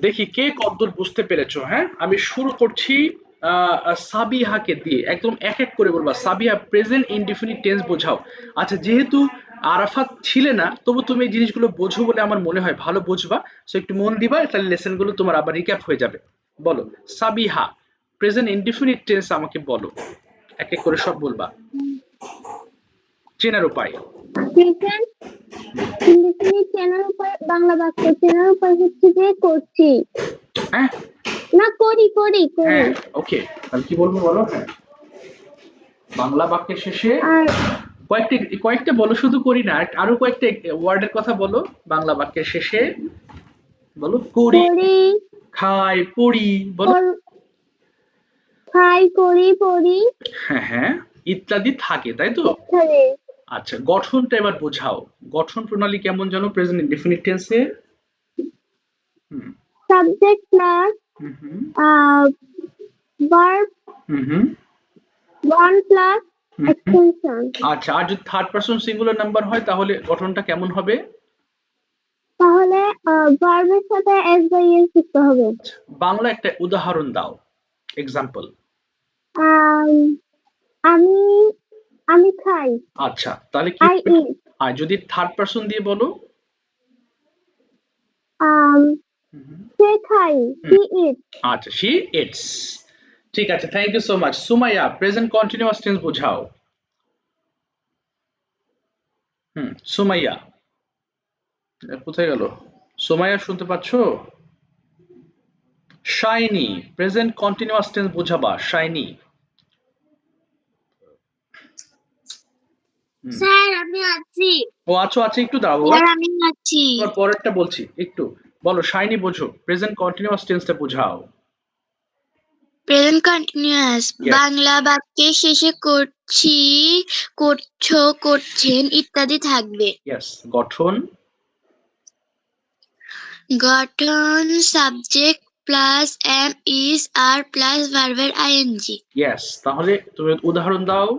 দেখি কে কতদূর বুঝতে পেরেছো। হ্যাঁ, আমি শুরু করছি সাবিহাকে দিয়ে, একদম এক এক করে বলবা। সাবিহা, প্রেজেন্ট ইনডিফিনিট টেন্স বোঝাও। আচ্ছা, যেহেতু আরাফাত ছিলে না, তবু তুমি এই জিনিসগুলো বোঝো বলে আমার মনে হয়, ভালো বুঝবা, সো একটু মন দিবা, তাহলে লেসনগুলো তোমার আবার রিক্যাপ হয়ে যাবে। বলো সাবিহা, প্রেজেন্ট ইনডিফিনিট টেন্স আমাকে বলো, এক এক করে সব বলবা। চেনার উপায়, প্রেজেন্ট ইনডিফিনিট চেনার উপায়, বাংলা বাক্য চেনার উপায় হচ্ছে যে করছি, হ্যাঁ না করি করি করি। হ্যাঁ, ওকে, তাহলে কি বলবো বলো? হ্যাঁ, বাংলা বাক্যের শেষে আর কয়েকটা বলো, শুধু করি না, আরো কয়েকটা ওয়ার্ডের কথা বলো বাংলা বাক্যের শেষে। বলো করি, করি, খাই, পড়ি, বলো। খাই, করি, পড়ি হ্যাঁ হ্যাঁ, ইত্যাদি থাকে, তাই তো? ইত্যাদি। আচ্ছা, গঠনটা এবার বোঝাও। গঠন প্রণালী কেমন জানো প্রেজেন্ট ইনডেফিনিট টেন্সে? Subject plus verb one plus extension। আচ্ছা, আর যদি থার্ড পারসন সিঙ্গুলার নাম্বার হয় তাহলে গঠনটা কেমন হবে? তাহলে verb এর সাথে s by s যুক্ত হবে। বাংলা একটা উদাহরণ দাও, এক্সাম্পল। আমি আমি খাই, আচ্ছা, তাহলে কি? I eat। আর যদি থার্ড পারসন দিয়ে বলো? সে খাই, he eats। আচ্ছা, she eats। ঠিক আছে, thank you so much. Sumaiya, present continuous tense বোঝাও। সুমাইয়া কোথায় গেল? সুমাইয়া শুনতে পাচ্ছো? শাইনি, প্রেজেন্ট কন্টিনিউয়াস টেন্স বোঝাবা, শাইনি। স্যার আমি আছি। ও আছো, আছে, একটু দাঁড়াও, স্যার আমি আছি। তোমার পরেরটা বলছি, একটু বলো। শাইনি বোঝো, প্রেজেন্ট কন্টিনিউয়াস টেন্সটা বোঝাও। প্রেজেন্ট কন্টিনিউয়াস বাংলা বাক্যের শেষে করছি, করছো, করছেন ইত্যাদি থাকবে। ইয়েস, গঠন, গঠন subject plus am is are plus ভার্বের আইএনজি। ইয়েস, তাহলে তুমি উদাহরণ দাও।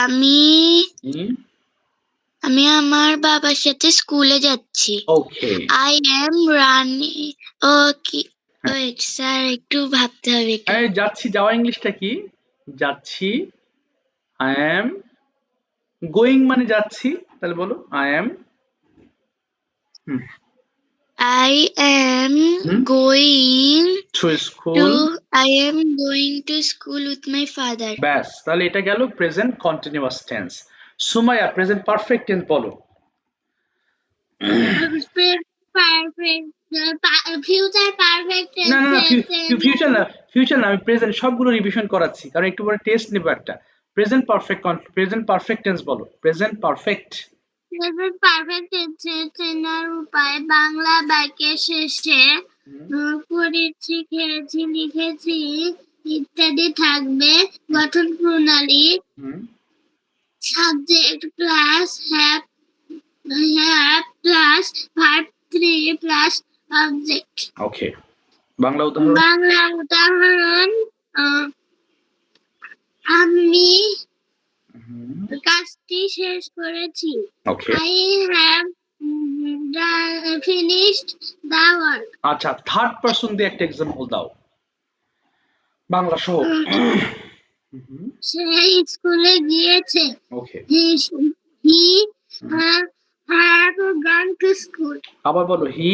আমি আমি আমার বাবার সাথে স্কুলে যাচ্ছি। Okay, I am running. Okay, wait sir, একটু ভাবতে হবে। যাচ্ছি, যাওয়া ইংলিশটা কি? যাচ্ছি, আই এম গোয়িং মানে যাচ্ছি, তাহলে বলো I am I am going to school. to school with my father. ব্যাস, তাহলে এটা গেল present continuous tense. Sumaiya present perfect tense বলো। ফিউচার পারফেক্ট না না ফিউচার না, আমি প্রেজেন্ট সবগুলো রিভিশন করাচ্ছি কারণ একটু পরে টেস্ট নেব একটা। প্রেজেন্ট পারফেক্ট টেন্স বলো। প্রেজেন্ট পারফেক্ট টেন্সের চেনার উপায় বাংলা বাক্যের শেষে পড়েছি, খেয়েছি, লিখেছি ইত্যাদি থাকবে। গঠন প্রণালী subject plus have plus verb 3 plus object. Okay, Bangla উদাহরণ। বাংলা উদাহরণ আমি কাজটি শেষ করেছি। Okay, I have finished the work. আচ্ছা, থার্ড পারসন দিয়ে একটা এক্সাম্পল দাও বাংলা সহ। সে স্কুলে গিয়েছে। ওকে, He have gone to school. আবার বলো। হি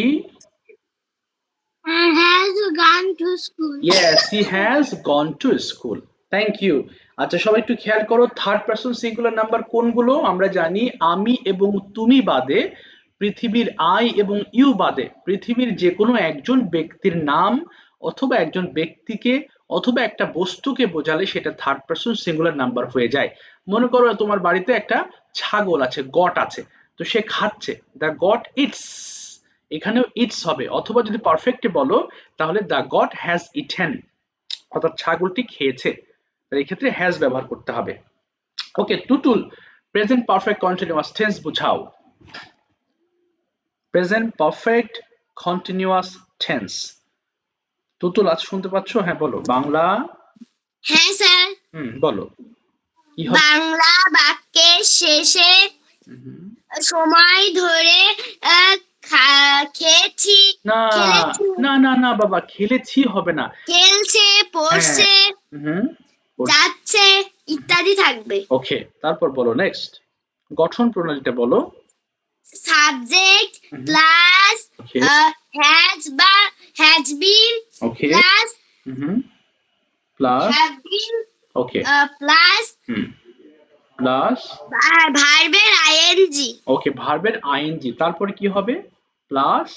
Has gone to school. Yes, he has gone to school. Thank you. আচ্ছা, সবাই একটু খেয়াল করো থার্ড পারসন সিঙ্গুলার নাম্বার কোনগুলো। আমরা জানি আমি এবং তুমি বাদে, পৃথিবীর আই এবং ইউ বাদে, পৃথিবীর যে কোনো একজন ব্যক্তির নাম অথবা একজন ব্যক্তিকে অথবা একটা বস্তুকে বোঝালে সেটা থার্ড পারসন সিঙ্গুলার নাম্বার হয়ে যায়। মনে করো তোমার বাড়িতে একটা ছাগল আছে, গট আছে, তো সে খাচ্ছে, দ্য গট ইটস, এখানেও ইটস হবে। অথবা যদি পারফেক্টে বলো তাহলে দ্য গট হ্যাজ ইটেন, অর্থাৎ ছাগলটি খেয়েছে, এই ক্ষেত্রে হ্যাজ ব্যবহার করতে হবে। Okay, Tutul present perfect continuous tense বুঝাও। Present perfect continuous tense. Tutul আজ শুনতে পাচ্ছ? হ্যাঁ বলো। বাংলা। হ্যাঁ স্যার। বলো কি হবে? বাংলা বাক্যের শেষে সময় ধরে খেয়েছি, না না না না বাবা, খেলেছি হবে না, খেলছে, পড়ছে, যাচ্ছে ইত্যাদি থাকবে। ওকে, তারপর বলো নেক্সট। গঠন প্রণালীটা বলো। সাবজেক্ট প্লাস হ্যাজ বা has been plus have been plus ভার্বের আইএনজি। ওকে, ভার্বের আইএনজি, তারপরে কি হবে? প্লাস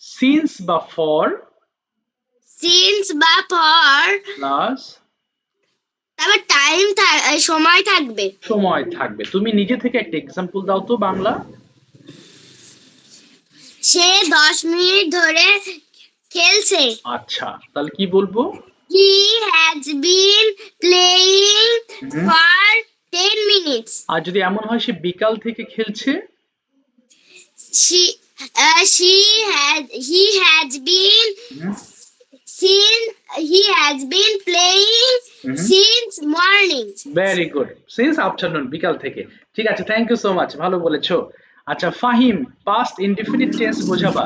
সিন্স বা ফর প্লাস তারপর টাইম সময় থাকবে। তুমি নিজে থেকে একটা এক্সাম্পল দাও তো বাংলা। সে 10 মিনিট ধরে খেলছে। আচ্ছা, তাহলে কি বলবো? He has been playing for 10 minutes. আর যদি এমন হয় সে বিকাল থেকে খেলছে? He has been playing since morning. Very good, since afternoon, বিকাল থেকে। ঠিক আছে, থ্যাংক ইউ সো মাচ, ভালো বলেছো। আচ্ছা ফাহিম, পাস্ট ইনডিফিনিট টেন্স বোঝাবা।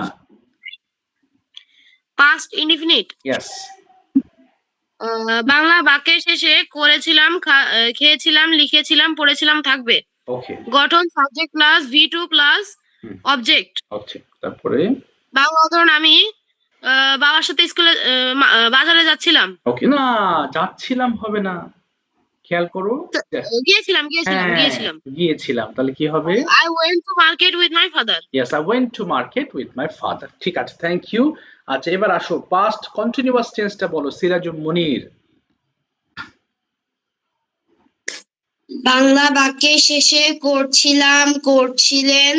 Past indefinite, yes. বাংলা বাক্যের শেষে করেছিলাম, খেয়েছিলাম, লিখেছিলাম, পড়েছিলাম থাকবে। ওকে, গঠন subject plus V2 plus object. Okay, তারপরে বাংলা উদাহরণ আমি বাবার সাথে স্কুলে বাজারে যাচ্ছিলাম। ওকে, না যাচ্ছিলাম হবে না, খেয়াল করো। গিয়েছিলাম, তাহলে কি হবে? I went to market with my father. Yes, I went to market with my father. ঠিক আছে, থ্যাংক ইউ। আচ্ছা, এবার আসো পাস্ট কন্টিনিউয়াস টেন্সটা বলো সিরাজুল মুনির। বাংলা বাক্যের শেষে করছিলাম, করছিলেন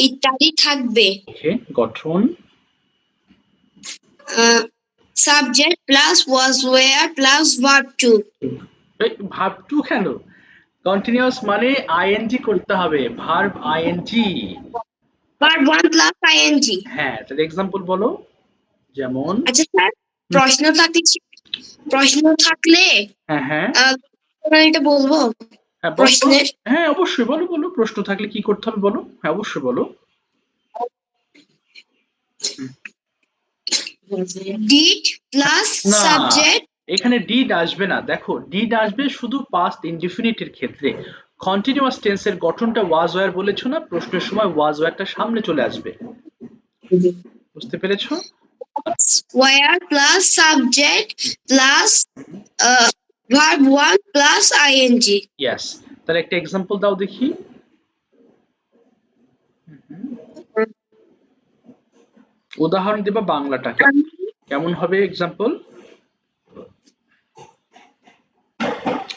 ইত্যাদি থাকবে। ওকে, গঠন subject plus was were plus verb two. Verb two কেন? কন্টিনিউয়াস মানে আইএনজি করতে হবে, verb ING, verb 1 plus ING. হ্যাঁ, তাহলে এক্সাম্পল বলো। যেমন আচ্ছা স্যার, প্রশ্ন থাকলে এটা বলবো। প্রশ্নের হ্যাঁ অবশ্যই বলো, প্রশ্ন থাকলে কি করতে হবে বলো। হ্যাঁ অবশ্যই বলো। Did plus subject. এখানে ডিড আসবে না, দেখো ডিড আসবে শুধু পাস্ট ইনডিফিনিটের ক্ষেত্রে। কন্টিনিউয়াস টেন্সের গঠনটা ওয়াজ ওয়্যার বলেছো না, প্রশ্নের সময় ওয়াজ ওয়্যারটা সামনে চলে আসবে, বুঝতে পেরেছো? Where plus subject plus verb 1 plus ing. Yes, তাহলে একটা এক্সাম্পল দাও দেখি। উদাহরণ দিবা বাংলাটা, কেমন হবে এক্সাম্পল?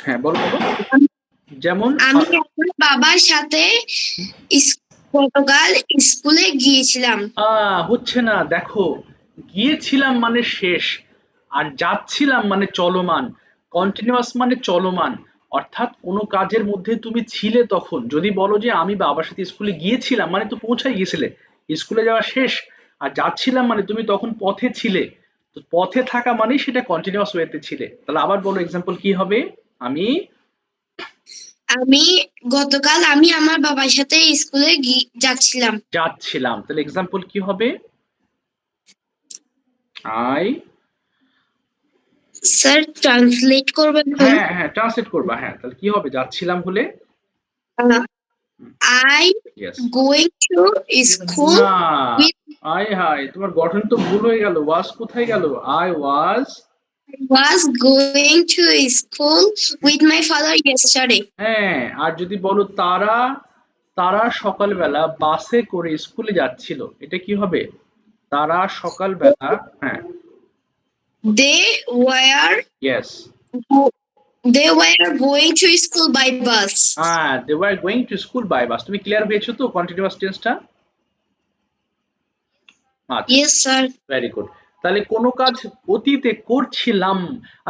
হ্যাঁ বলো বলো। যেমন আমি আমার বাবার সাথে গতকাল স্কুলে গিয়েছিলাম। হচ্ছে না, দেখো গিয়েছিলাম মানে শেষ, আর যাচ্ছিলাম মানে চলমান। কন্টিনিউয়াস মানে চলমান, অর্থাৎ কোনো কাজের মধ্যে তুমি ছিলে তখন। যদি বলো যে আমি বাবার সাথে স্কুলে গিয়েছিলাম মানে তো পৌঁছায় গিয়েছিলে, স্কুলে যাওয়া শেষ। আর যাচ্ছিলাম মানে তুমি তখন পথে ছিলে, তো পথে থাকা মানেই সেটা কন্টিনিউয়াস ওয়েতে ছিলে। তাহলে আবার বলো এক্সাম্পল কি হবে? আমি গতকাল আমি আমার বাবার সাথে স্কুলে যাচ্ছিলাম। তাহলে এক্সাম্পল কি হবে? আই স্যার ট্রান্সলেট করবেন? হ্যাঁ ট্রান্সলেট করবা। হ্যাঁ তাহলে কি হবে যাচ্ছিলাম হলে? আই গোয়িং টু স্কুল হাই তোমার গঠন তো ভুল হয়ে গেল, ওয়াজ কোথায় গেল? I was going to school with my father yesterday. হ্যাঁ, আর যদি বলো তারা সকালবেলা বাসে করে স্কুলে যাচ্ছিল, এটা কি হবে? তারা সকালবেলা, হ্যাঁ they were going to school by bus. They were going to school by bus. তুমি ক্লিয়ার হয়েছো তো কন্টিনিউয়াস টেন্সটা? Yes sir. Very good. তাহলে কোনো কাজ অতীতে করছিলাম।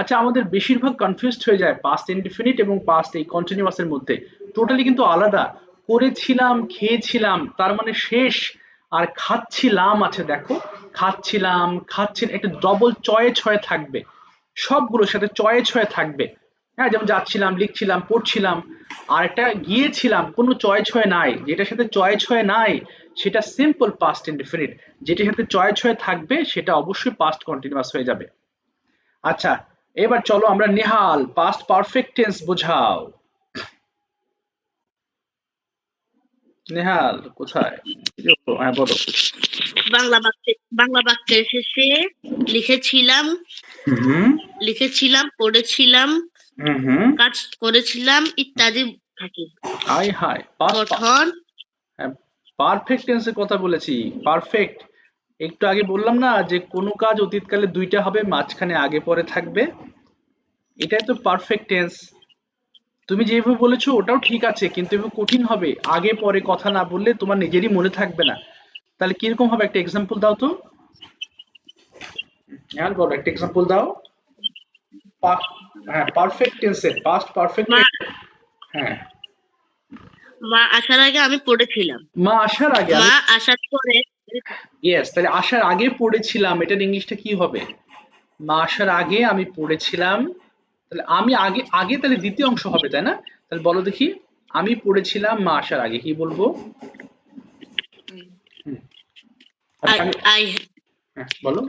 আচ্ছা, আমাদের বেশিরভাগ কনফিউজড হয়ে যায় পাস্ট ইনডিফিনিট এবং পাস্ট এই কন্টিনিউয়াসের মধ্যে, টোটালি কিন্তু আলাদা। করেছিলাম, খেয়েছিলাম তার মানে শেষ, আর খাচ্ছিলাম আছে, দেখো খাচ্ছিলাম একটা ডবল চয়ে ছয়ে থাকবে, সবগুলোর সাথে চয়ে ছয়ে থাকবে। হ্যাঁ, যেমন যাচ্ছিলাম, লিখছিলাম, পড়ছিলাম। আর একটা গিয়েছিলাম, কোনো চয় ছয় নাই, যেটার সাথে চয় ছয় নাই সেটা সিম্পল পাস্ট ইনডিফিনিট, যেটার সাথে চয় ছয় থাকবে সেটা অবশ্যই পাস্ট কন্টিনিউয়াস হয়ে যাবে। আচ্ছা, এবার চলো আমরা নেহাল পাস্ট পারফেক্ট টেন্স বোঝাও। নেহাল কোথায়? হ্যাঁ বলো। বাংলা বাক্যের শেষে লিখেছিলাম, পড়েছিলাম, কাজ করেছিলাম ইত্যাদি থাকে। হাই গঠন পারফেক্ট টেন্সের কথা বলেছি। পারফেক্ট, একটু আগে বললাম না যে কোনো কাজ অতীতকালে দুইটা হবে, মাঝখানে আগে পরে থাকবে, এটাই তো পারফেক্ট টেন্স। তুমি যেভাবে বলেছো ওটাও ঠিক আছে, কিন্তু এভাবে কঠিন হবে, আগে পরে কথা না বললে তোমার নিজেরই মনে থাকবে না। তাহলে কিরকম হবে, একটা এক্সাম্পল দাও তো। হ্যাঁ বলো, একটা এক্সাম্পল দাও। হ্যাঁ, পারফেক্ট টেন্সের পাস্ট পারফেক্ট। হ্যাঁ, মা আসার আগে আমি পড়েছিলাম। মা আসার আগে, মা আসার পরে, ইয়েস, তাহলে আসার আগে পড়েছিলাম, এটার ইংলিশটা কি হবে? মা আসার আগে আমি পড়েছিলাম। তাহলে আমি আগে তাহলে দ্বিতীয় অংশ হবে, তাই না? তাহলে বলো দেখি, আমি পড়েছিলাম মা আসার আগে, কি বলবো? বলো।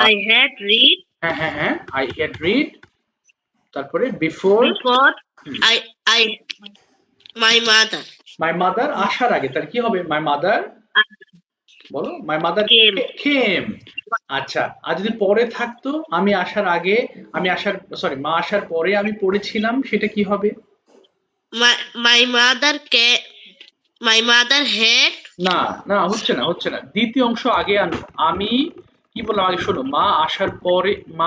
I had read, হ্যাঁ I had read, তারপরে before my mother আসার আগে, তাহলে কি হবে? my mother, বলো, my mother came। আচ্ছা, আর যদি পরে থাকতো, আমি আসার আগে, মা আসার পরে আমি পড়েছিলাম, সেটা কি হবে? my mother had, না হচ্ছে না, দ্বিতীয় অংশ আগে আনো। আমি কি বললাম আগে, শোনো, মা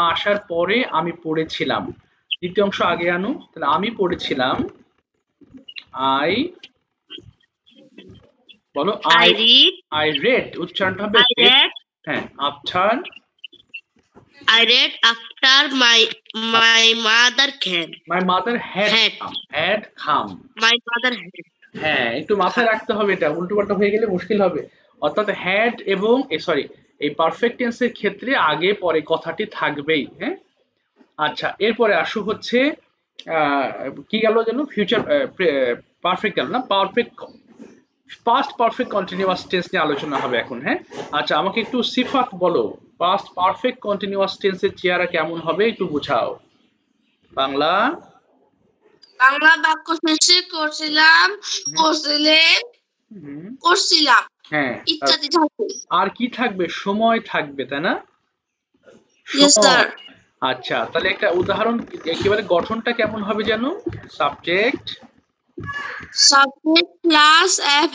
আসার পরে আমি পড়েছিলাম, দ্বিতীয় অংশ আগে আনো। তাহলে আমি পড়েছিলাম, বলো, I read, উচ্চারণটা হবে হ্যাঁ, after my mother had come। হ্যাঁ, একটু মাথায় রাখতে হবে, এটা উল্টোপাল্টা হয়ে গেলে মুশকিল হবে। অর্থাৎ হ্যাড এবং এই পারফেক্ট টেন্সের ক্ষেত্রে আগে পরে কথাটি থাকবেই। হ্যাঁ, আচ্ছা, এরপরে আসো হচ্ছে কি গেল যেন, ফিউচার পারফেক্ট গেল না, পাস্ট পারফেক্ট কন্টিনিউয়াস টেন্স নিয়ে আলোচনা হবে এখন। হ্যাঁ, আচ্ছা, আমাকে একটু সিফাত বলো, পাস্ট পারফেক্ট কন্টিনিউয়াস টেন্সের চেহারা কেমন হবে একটু বোঝাও। বাংলা বাংলা বাক্য শেষে করছিলাম, করছিলেন, হুম, করছিলাম হ্যাঁ ইত্যাদি থাকবে। আর কি থাকবে? সময় থাকবে, তাই না? Yes, sir. সময়। আচ্ছা, তাহলে একটা উদাহরণ, একেবারে গঠনটা কেমন হবে জানো? Subject Subject plus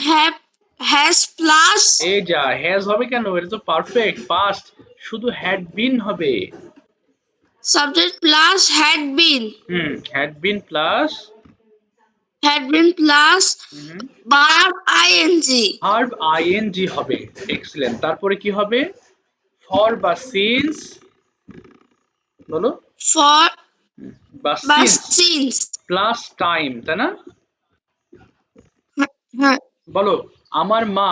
have has plus এই যা হ্যাজ হবে কেন? এটা তো পারফেক্ট পাস্ট, শুধু হ্যাড বিন হবে। subject plus had been plus verb ing. Verb ING হবে। এক্সিলেন্ট। তারপরে কি হবে? ফর বা সিন্স, বলো, For বা বা সিন্স since. প্লাস টাইম, তাই না? হ্যাঁ, বলো, আমার মা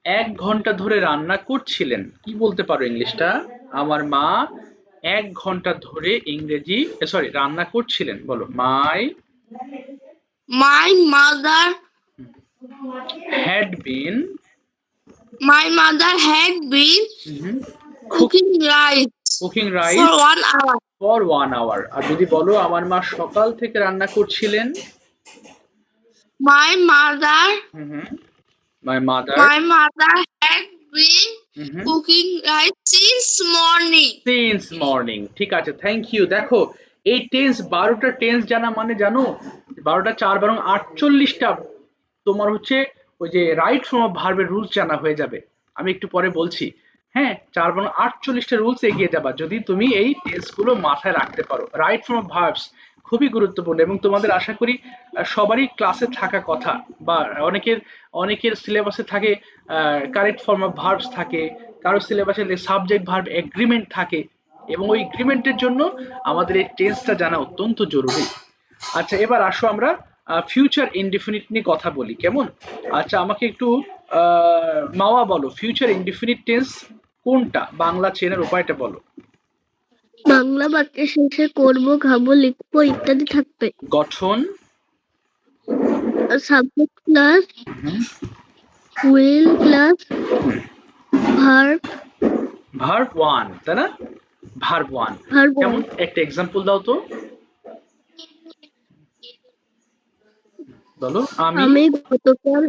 1 ঘন্টা ধরে রান্না করছিলেন। কি বলতে পারো ইংলিশটা? আমার মা 1 ঘন্টা ধরে রান্না করছিলেন। বলো, my mother had been had been cooking rice cooking for rice 1 hour. For 1 hour. আর যদি বলো আমার মা সকাল থেকে রান্না করছিলেন, My mother my mother had been cooking rice since morning. Since morning. ঠিক আছে, থ্যাংক ইউ। দেখো, এই টেন্স 12টা টেন্স জানা মানে জানো, 12টা 4 12 48টা তোমার হচ্ছে ওই যে রাইট ফর্ম অফ ভার্বের রুলস জানা হয়ে যাবে। আমি একটু পরে বলছি। হ্যাঁ, 4 12 48টা রুলস এগিয়ে যাবা যদি তুমি এই টেন্সগুলো মাথায় রাখতে পারো। রাইট ফর্ম অফ ভার্বস খুবই গুরুত্বপূর্ণ এবং তোমাদের আশা করি সবারই ক্লাসে থাকা কথা, বা অনেকের সিলেবাসে থাকে কারেক্ট ফর্ম অফ ভার্বস থাকে, কারো সিলেবাসে সাবজেক্ট ভার্ব এগ্রিমেন্ট থাকে, এবং ওই এগ্রিমেন্টের জন্য আমাদের এই টেন্সটা জানা অত্যন্ত জরুরি। আচ্ছা, এবার আসো আমরা ফিউচার ইনডিফিনিট নিয়ে কথা বলি, কেমন? আচ্ছা, আমাকে একটু মাওয়া বলো, ফিউচার ইনডিফিনিট টেন্স কোনটা? বাংলা চেনার উপায়টা বলো। বাংলা বাক্যের শেষে করব, খাবো, লিখবো ইত্যাদি থাকবে। গঠন subject plus will plus verb verb 1, তাই না? ভার্ব 1 ভার্ব কেমন? একটা এক্সাম্পল দাও তো, বলো। আমি গতকাল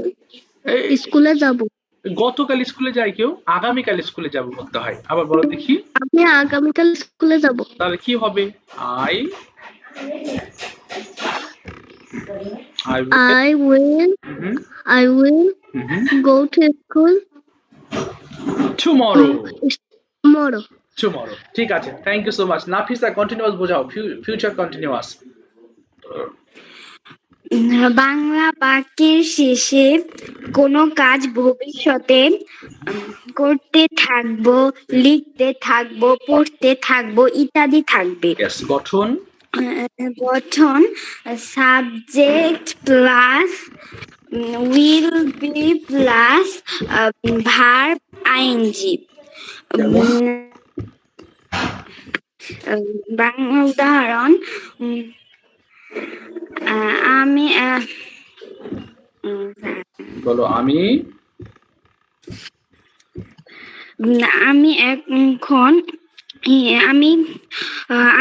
এই, স্কুলে যাব। গতকাল স্কুলে যায় কেউ, আগামীকাল স্কুলে যাব বলতে হয়। আবার বলো দেখি, আমি আগামীকাল স্কুলে যাব। তাহলে কি হবে? I I will I will go to school tomorrow. tomorrow. Tomorrow, ঠিক আছে, thank you so much. Nafisa, continuous বোঝাও, ফিউচার কন্টিনিউয়াস। বাংলা বাক্যের শেষে কোনো কাজ ভবিষ্যতে করতে থাকবো, লিখতে থাকবো, পড়তে থাকবো ইত্যাদি থাকবে। ইয়েস, গঠন গঠন subject plus will be plus verb ING. Bangla উদাহরণ, আমি বলো, আমি এখন আমি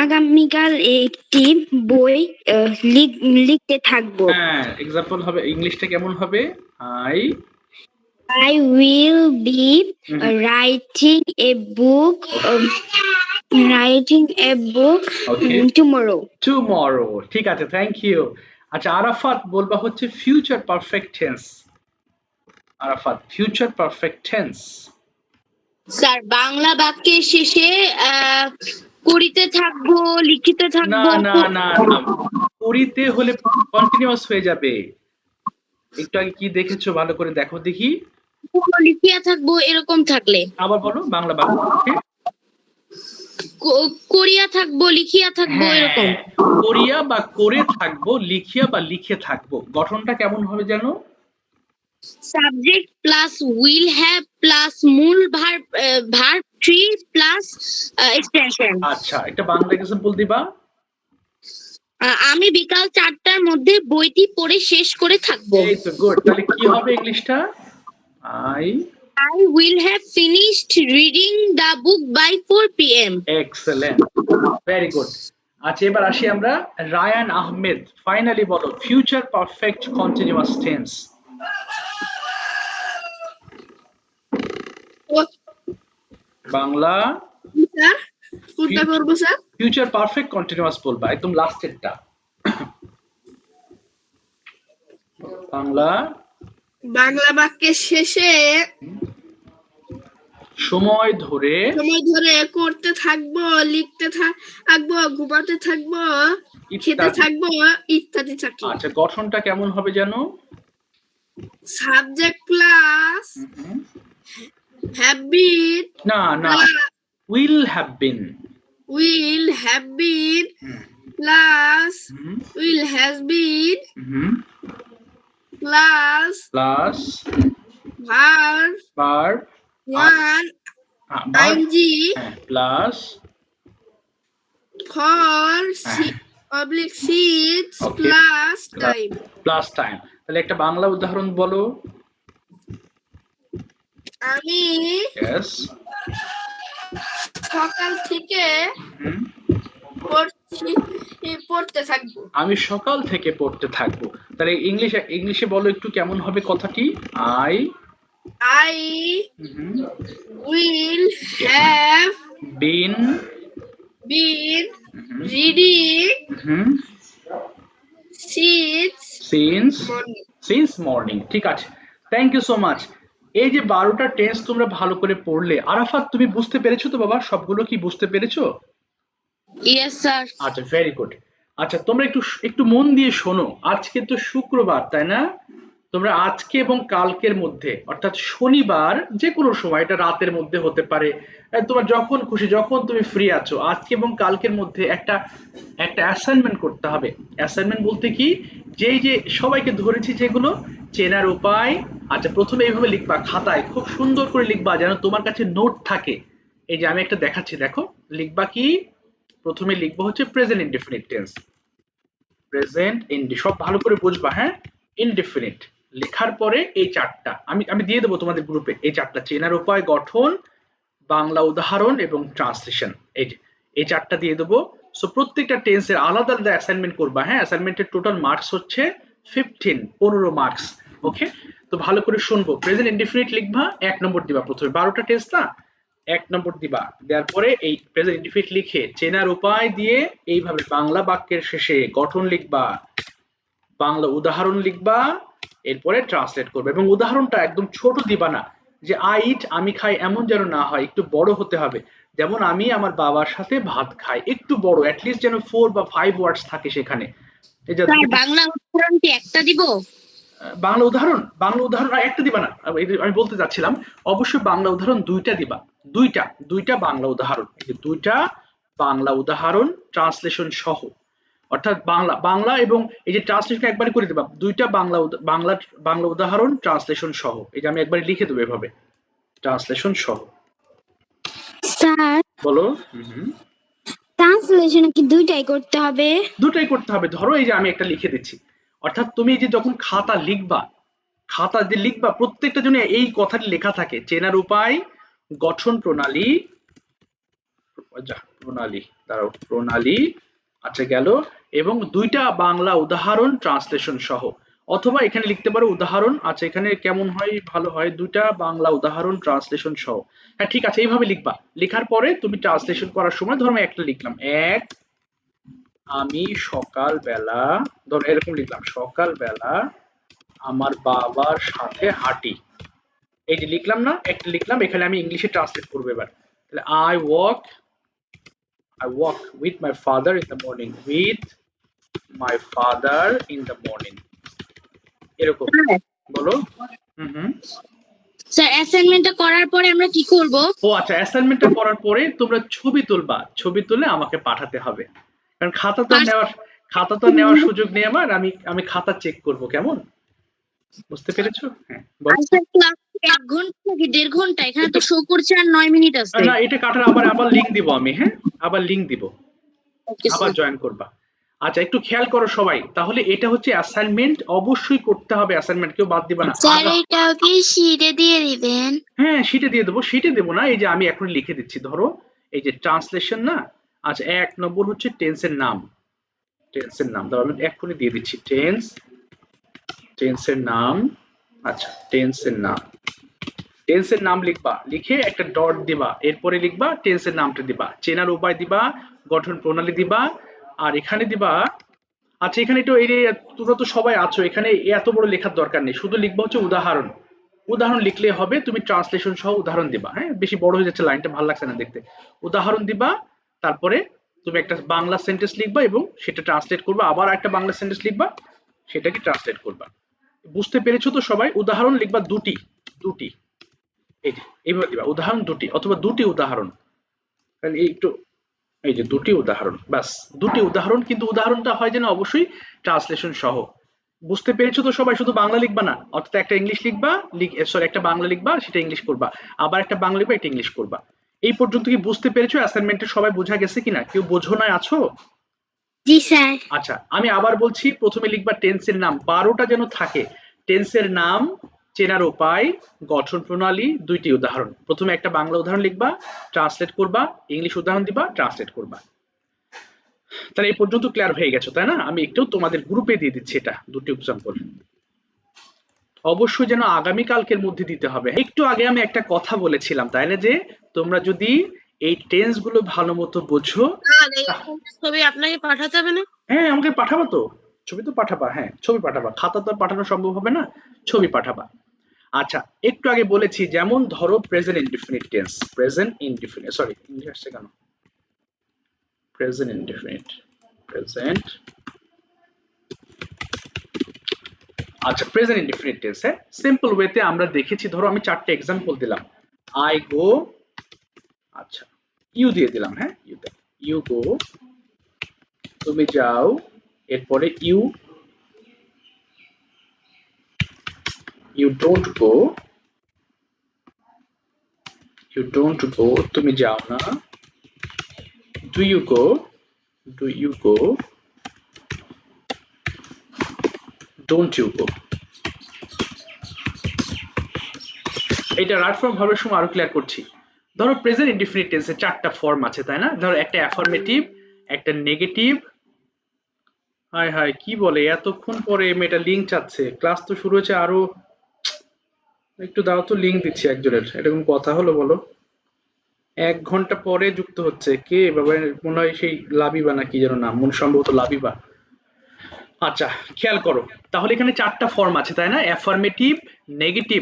আগামীকাল একটি বই লিখতে থাকবো। হ্যাঁ, এক্সাম্পল হবে, ইংলিশটা কেমন হবে? I will be writing a book tomorrow. Tomorrow, ঠিক আছে, থ্যাংক ইউ। আচ্ছা, আরাফাত বলবা হচ্ছে future perfect tense. Arafat, future perfect tense. Sir, Bangla বাক্যের শেষে করিতে থাকবো, লিখিতে না থাকবো। না না না, করিতে হলে কন্টিনিউয়াস হয়ে যাবে। একটু আগে কি দেখেছো ভালো করে দেখো দেখি। লিখিয়া থাকবো এরকম থাকলে। আবার বলো বাংলা বাক্য। করিয়া থাকবো, লিখিয়া থাকবো এরকম। করিয়া বা করে থাকবো, লিখিয়া বা লিখে থাকবো। গঠনটা কেমন হবে জানো? Subject plus will have plus মূল ভার্ব 3 প্লাস এক্সটেনশন। আচ্ছা, একটা বাংলা এক্সাম্পল দিবা। আমি বিকাল 4টার মধ্যে বইটি পড়ে শেষ করে থাকবো। এই তো, গুড। তাহলে কি হবে ইংলিশটা? I will have finished reading the book by 4 p.m. Excellent, very good. আচ্ছা এবার আসি আমরা রায়ান আহমেদ, ফাইনালি বলো future perfect continuous tense. Bangla sir কোনটা করবো স্যার? ফিউচার পারফেক্ট কন্টিনিউয়াস বলবা, একদম লাস্টেরটা। বাংলা বাংলা বাক্যের শেষে সময় ধরে করতে থাকবো, লিখতে থাকবো, ঘুমাতে থাকবো, খেতে ইত্যাদি। থাকবো, ইত্যাদি থাকি। আচ্ছা গঠনটা কেমন হবে জানো? সাবজেক্ট প্লাস হ্যাভ বিন না না, will have bin. will have been plus will has been plus plus verb bar one ing plus for oblique seats Okay. plus time. Plus time. তাহলে একটা বাংলা উদাহরণ বলো। আমি ইয়েস। সকাল থেকে পড়তে থাকবো। আমি সকাল থেকে পড়তে থাকবো। তাহলে ইংলিশে বলো একটু কেমন হবে কথাটি? I will have been reading since morning। ঠিক আছে, থ্যাংক ইউ সো মাচ। এই যে 12টা টেন্স তোমরা ভালো করে পড়লে, আরাফাত তুমি বুঝতে পেরেছো তো বাবা? সবগুলো কি বুঝতে পেরেছো? Yes sir. আচ্ছা ভেরি গুড। আচ্ছা তোমরা একটু মন দিয়ে শোনো। আজকে তো শুক্রবার, তাই না? তোমরা আজকে এবং কালকের মধ্যে, অর্থাৎ শনিবার যে কোনো সময়, এটা রাতের মধ্যে হতে পারে, তোমার যখন খুশি, যখন তুমি ফ্রি আছো, আজকে এবং কালকের মধ্যে একটা অ্যাসাইনমেন্ট করতে হবে। অ্যাসাইনমেন্ট বলতে কি, যে সবাইকে ধরেছি যেগুলো চেনার উপায়। আচ্ছা প্রথমে এইভাবে লিখবা খাতায়, খুব সুন্দর করে লিখবা যেন তোমার কাছে নোট থাকে। এই যে আমি একটা দেখাচ্ছি, দেখো লিখবা কি, প্রথমে লিখবো হচ্ছে প্রেজেন্ট ইনডেফিনিট টেন্স। প্রেজেন্ট সব ভালো করে বুঝবা, হ্যাঁ। ইনডেফিনিট লেখার পরে এই চারটা আমি দিয়ে দেবো তোমাদের গ্রুপে, এই চারটা চেনার উপায়, গঠন, বাংলা উদাহরণ এবং ট্রান্সলেশন, এই চারটা দিয়ে দেবো। সো প্রত্যেকটা টেন্সের আলাদা আলাদা অ্যাসাইনমেন্ট করবা, হ্যাঁ। অ্যাসাইনমেন্টের টোটাল মার্কস হচ্ছে 15 মার্কস। ওকে, তো ভালো করে শুনবো। প্রেজেন্ট ইনডেফিনিট লিখবা, 1 নম্বর দিবা। প্রথমে 12টা টেন্স না, 1 নম্বর দিবা। দেওয়ার পরে এই প্রেজেন্ট ইনডেফিনিট লিখে চেনার উপায় দিয়ে এইভাবে বাংলা বাক্যের শেষে গঠন লিখবা, বাংলা উদাহরণ লিখবা, এরপরে ট্রান্সলেট করবে। এবং উদাহরণটা একদম ছোট দিবা না, যে আই ইট আমি খাই, এমন যেন না হয়, একটু বড় হতে হবে। যেমন আমি আমার বাবার সাথে ভাত খাই, একটু বড়, অ্যাটলিস্ট যেন 4 বা 5 ওয়ার্ডস থাকে সেখানে। এই যে বাংলা উদাহরণ কি একটা দিব? বাংলা উদাহরণ আর একটা দিবা না, আমি বলতে যাচ্ছিলাম অবশ্যই বাংলা উদাহরণ 2টা দিবা। দুইটা বাংলা উদাহরণ, এই যে 2টা বাংলা উদাহরণ ট্রান্সলেশন সহ, অর্থাৎ বাংলা এবং এই যে ট্রান্সলেশন একবারে করে দেবা, 2টা বাংলা উদাহরণ ট্রান্সলেশন সহ। এই যে আমি একবারে লিখে দেবো এভাবে, ট্রান্সলেশন সহ। স্যার বলো। ট্রান্সলেশন কি দুইটাই করতে হবে? দুটাই করতে হবে। ধরো এই যে আমি একটা লিখে দিচ্ছি, অর্থাৎ তুমি যে যখন খাতা লিখবা প্রত্যেকটা জন্য এই কথাটি লেখা থাকে, চেনার উপায়, গঠন প্রণালী, প্রণালী, আচ্ছা গেল, এবং 2টা বাংলা উদাহরণ ট্রান্সলেশন সহ। অথবা এখানে লিখতে পারো উদাহরণ, আচ্ছা এখানে কেমন হয়, ভালো হয় 2টা বাংলা উদাহরণ ট্রান্সলেশন সহ। হ্যাঁ ঠিক আছে, এইভাবে লিখবা। লেখার পরে তুমি ট্রান্সলেশন করার সময় ধরো আমি একটা লিখলাম, আমি সকালবেলা, ধরো এরকম লিখলাম, সকালবেলা আমার বাবার সাথে হাঁটি। এই যে লিখলাম না, একটা লিখলাম, এখানে আমি ইংলিশে ট্রান্সলেট করবো এবার। তাহলে I walk with my father in the morning. এরকম বলো। স্যার অ্যাসাইনমেন্টটা করার পরে আমরা কি করব? ও আচ্ছা, অ্যাসাইনমেন্টটা করার পরে তোমরা ছবি তুলবা, ছবি তুলে আমাকে পাঠাতে হবে, কারণ খাতা তো নেওয়ার সুযোগ নেই আমার, আমি খাতা চেক করব, কেমন? বুঝতে পেরেছো? হ্যাঁ বলো। আচ্ছা ক্লাস 1 ঘন্টা কি 1.5 ঘন্টা? এখানে তো শো করছে আর 9 মিনিট আছে। না এটা কাটার আবার লিংক দিব আমি, হ্যাঁ আবার লিংক দিব, আবার জয়েন করবা। আচ্ছা একটু খেয়াল করো সবাই, তাহলে এটা হচ্ছে অ্যাসাইনমেন্ট, অবশ্যই করতে হবে অ্যাসাইনমেন্ট, কেউ বাদ দিবা না। স্যার এটাও কি শিটে দিয়ে দিবেন? হ্যাঁ শিটে দিয়ে দেবো, শিটে দেবো না, এই যে আমি এখন লিখে দিচ্ছি। ধরো এই যে ট্রান্সলেশন না, আচ্ছা 1 নম্বর হচ্ছে টেন্সের নাম। টেন্সের নাম দাও, আমি এক্ষুনি দিয়ে দিচ্ছি। টেন্সের নাম। আচ্ছা টেন্সের নাম, টেন্সের নাম লিখবা, লিখে একটা ডট দিবা, এরপরে লিখবা টেন্সের নামটা দিবা, চেনার উপায় দিবা, গঠন প্রণালী দিবা, আর এখানে দিবা। আচ্ছা এখানে একটু এই যে তোমরা তো সবাই আছো এখানে, এত বড় লেখার দরকার নেই, শুধু লিখবা হচ্ছে উদাহরণ। উদাহরণ লিখলে হবে, তুমি ট্রান্সলেশন সহ উদাহরণ দিবা। হ্যাঁ বেশি বড় হয়ে যাচ্ছে লাইনটা, ভালো লাগছে না দেখতে। উদাহরণ দিবা, তারপরে তুমি একটা বাংলা সেন্টেন্স লিখবা এবং সেটা ট্রান্সলেট করবা, আবার একটা বাংলা সেন্টেন্স লিখবা, সেটাকে ট্রান্সলেট করবা। বুঝতে পেরেছো তো সবাই? উদাহরণ লিখবা দুটি, দুটি, এই যে এইভাবে দিবা, উদাহরণ দুটি অথবা দুটি উদাহরণ, কারণ এই একটু, এই যে দুটি উদাহরণ, ব্যাস দুটি উদাহরণ, কিন্তু উদাহরণটা হয় যেন অবশ্যই ট্রান্সলেশন সহ। বুঝতে পেরেছো তো সবাই? শুধু বাংলা লিখবা না, অর্থাৎ একটা ইংলিশ লিখবা, সরি একটা বাংলা লিখবা সেটা ইংলিশ করবা, আবার একটা বাংলা লিখবা এটা ইংলিশ করবা। এই পর্যন্ত কি বুঝতে পেরেছো? অ্যাসাইনমেন্টে সবাই বোঝা গেছে কিনা? কেউ বোঝো না আছো? জি স্যার। আচ্ছা আমি আবার বলছি, প্রথমে লিখবা টেন্সের নাম, 12টা যেন থাকে। টেন্সের নাম, চেনার উপায়, গঠন প্রণালী, দুইটি উদাহরণ। প্রথমে একটা বাংলা উদাহরণ লিখবা, ট্রান্সলেট করবা, ইংলিশ উদাহরণ দিবা, ট্রান্সলেট করবা। তাহলে এই পর্যন্ত ক্লিয়ার হয়ে গেছে তাই না? আমি একটু তোমাদের গ্রুপে দিয়ে দিচ্ছি এটা, দুটি এক্সাম্পল। অবশ্যই যেন আগামী কালকের মধ্যে দিতে হবে। একটু আগে আমি একটা কথা বলেছিলাম তাই না, যে তোমরা যদি এই টেন্স গুলো ভালো মতো বোঝো। ছবি আপনাকে পাঠাতে হবে না? হ্যাঁ আমাকে পাঠাবো তো, ছবি তো পাঠাবা, হ্যাঁ ছবি পাঠাবা, খাতা তো পাঠানো সম্ভব হবে না, ছবি পাঠাবা। আচ্ছা একটু আগে বলেছি, যেমন ধরো present indefinite tense, present indefinite, sorry English আসছে কেন, প্রেজেন্ট ইনডিফিনিট, প্রেজেন্ট, আচ্ছা প্রেজেন্ট ইনডিফিনিট টেন্স, হ্যাঁ সিম্পল ওয়েতে আমরা দেখেছি। ধরো আমি 4টে এক্সাম্পল দিলাম, আই গো, আচ্ছা ইউ দিয়ে দিলাম, হ্যাঁ ইউ গো, তুমি যাও, এরপরে you don't go, you don't go, তুমি যাও না, do you go, don't you go. এটা রাইট ফর্ম ভার্বের সময় আরো ক্লিয়ার করছি। ধরো প্রেজেন্ট ইনডিফিনিট টেন্সে 4টা ফর্ম আছে তাই না? ধরো একটা অ্যাফার্মেটিভ, একটা নেগেটিভ, হায় হায় কি বলে এতক্ষণ পরে মেয়েটা লিঙ্ক চাচ্ছে, ক্লাস তো শুরু হয়েছে আরো, একটু দাও তো, লিঙ্ক দিচ্ছি একজনের, এটা কোন কথা হলো বলো? 1 ঘন্টা পরে যুক্ত হচ্ছে কে বাবা, মনে হয় সেই লাবিবা না কি যেন নাম, মনে সম্ভবত লাবিবা। আচ্ছা খেয়াল করো, তাহলে এখানে 4টা ফর্ম আছে তাই না? অ্যাফার্মেটিভ, নেগেটিভ,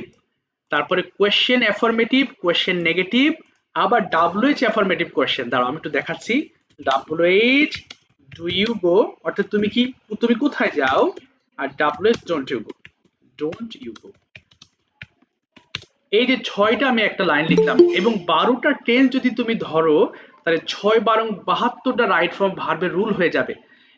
তারপরে কোয়েশ্চেন অ্যাফার্মেটিভ, কোয়েশ্চেন নেগেটিভ, আবার WH অ্যাফার্মেটিভ কোয়েশ্চেন। দাঁড়াও আমি একটু দেখাচ্ছি। WH ডু ইউ গো, অর্থাৎ তুমি কি, তুমি কোথায় যাও, আর WH don't you go, don't you go. এই যে 6টা আমি একটা লাইন লিখলাম, এবং 12টা টেন্স যদি তুমি ধরো, তাহলে 6 12 72টা রাইট ফর্ম ভার্বের রুল হয়ে যাবে।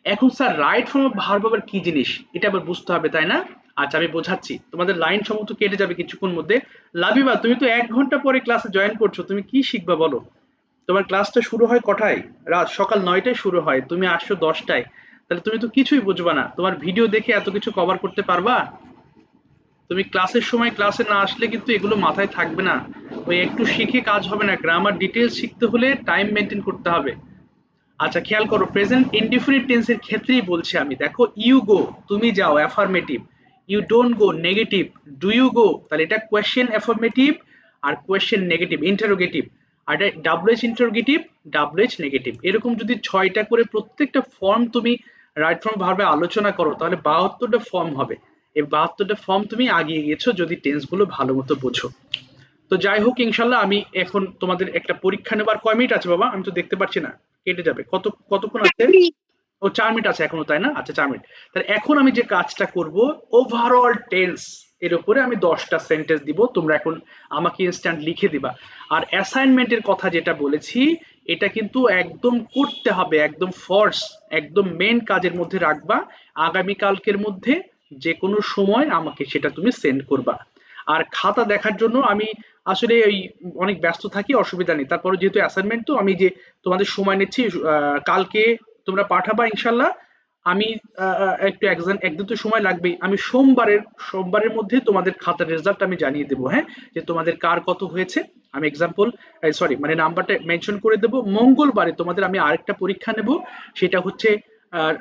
এখন স্যার রাইট ফর্ম ভার্ব আবার কি জিনিস, এটা আবার বুঝতে হবে তাই না? আচ্ছা আমি বোঝাচ্ছি, তোমাদের লাইন সম্ভবত কেটে যাবে কিছুক্ষণ মধ্যে। লাবিবা তুমি তো 1 ঘন্টা পরে ক্লাসে জয়েন করছো, তুমি কি শিখবা বলো? তোমার ক্লাসটা শুরু হয় কটায়? রাত সকাল 9টায় শুরু হয়, তুমি আসছো 10টায়, তাহলে তুমি তো কিছুই বুঝবা না। তোমার ভিডিও দেখে এত কিছু কভার করতে পারবা? তুমি ক্লাসের সময় ক্লাসে না আসলে কিন্তু এগুলো মাথায় থাকবে না। ওই একটু শিখে কাজ হবে না, গ্রামার ডিটেলস শিখতে হলে টাইম মেনটেন করতে হবে। আচ্ছা খেয়াল করো, প্রেজেন্ট ইনডিফিনিট টেন্সের ক্ষেত্রেই বলছি আমি, দেখো ইউ গো তুমি যাও affirmative, you don't go negative, do you go তাহলে এটা কোয়েশ্চেন অ্যাফার্মেটিভ আর কোয়েশ্চেন নেগেটিভ ইন্টারোগেটিভ, আর এটা WH ইন্টারোগেটিভ, WH নেগেটিভ। এরকম যদি 6টা করে প্রত্যেকটা ফর্ম তুমি রাইট ফর্ম ভার্বে আলোচনা করো, তাহলে 72টা ফর্ম হবে। এই 72টা ফর্ম তুমি আগিয়ে গেছো যদি টেন্স গুলো ভালো মতো বোঝো। তো যাই হোক ইনশাল্লাহ, আমি এখন তোমাদের একটা পরীক্ষা নেবার, কয় মিনিট আছে বাবা? আমি তো দেখতে পাচ্ছি না, কেটে যাবে। কতক্ষণ আছে? ও 4 মিনিট আছে এখনো তাই না? আচ্ছা 4 মিনিট। তাহলে এখন আমি যে কাজটা করব, ওভারঅল টেন্স এর উপরে আমি 10টা সেন্টেন্স দিব, তোমরা এখন আমাকে ইনস্ট্যান্ট লিখে দিবা। আর অ্যাসাইনমেন্টের কথা যেটা বলেছি, এটা কিন্তু একদম করতে হবে, একদম ফোর্স, একদম মেন কাজের মধ্যে রাখবা। আগামী কালকের মধ্যে যে কোনো সময় আমাকে সেটা তুমি সেন্ড করবা। আর খাতা দেখার জন্য আমি আসলে ওই অনেক ব্যস্ত থাকি, অসুবিধা নেই। তারপরে যেহেতু অ্যাসাইনমেন্ট, তো আমি যে তোমাদের সময় নিচ্ছি, কালকে তোমরা পাঠাবা ইনশাল্লাহ। আমি একটু একদিন তো সময় লাগবেই, আমি সোমবারের মধ্যে তোমাদের খাতার রেজাল্ট আমি জানিয়ে দেবো, হ্যাঁ, যে তোমাদের কার কত হয়েছে। আমি মানে নাম্বারটা মেনশন করে দেবো। মঙ্গলবারে তোমাদের আমি আরেকটা পরীক্ষা নেব, সেটা হচ্ছে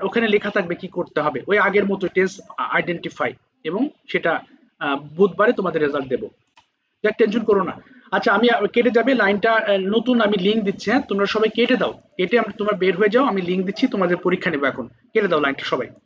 ওখানে লেখা থাকবে কি করতে হবে, ওই আগের মতো টেস্ট আইডেন্টিফাই, এবং সেটা বুধবারে তোমাদের রেজাল্ট দেবো। যাক, টেনশন করো না। আচ্ছা, আমি কেটে যাবে লাইনটা, নতুন আমি লিঙ্ক দিচ্ছি, হ্যাঁ, তোমরা সবাই কেটে দাও, কেটে তোমার বের হয়ে যাও, আমি লিঙ্ক দিচ্ছি, তোমাদের পরীক্ষা নেবো এখন। কেটে দাও লাইনটা সবাই।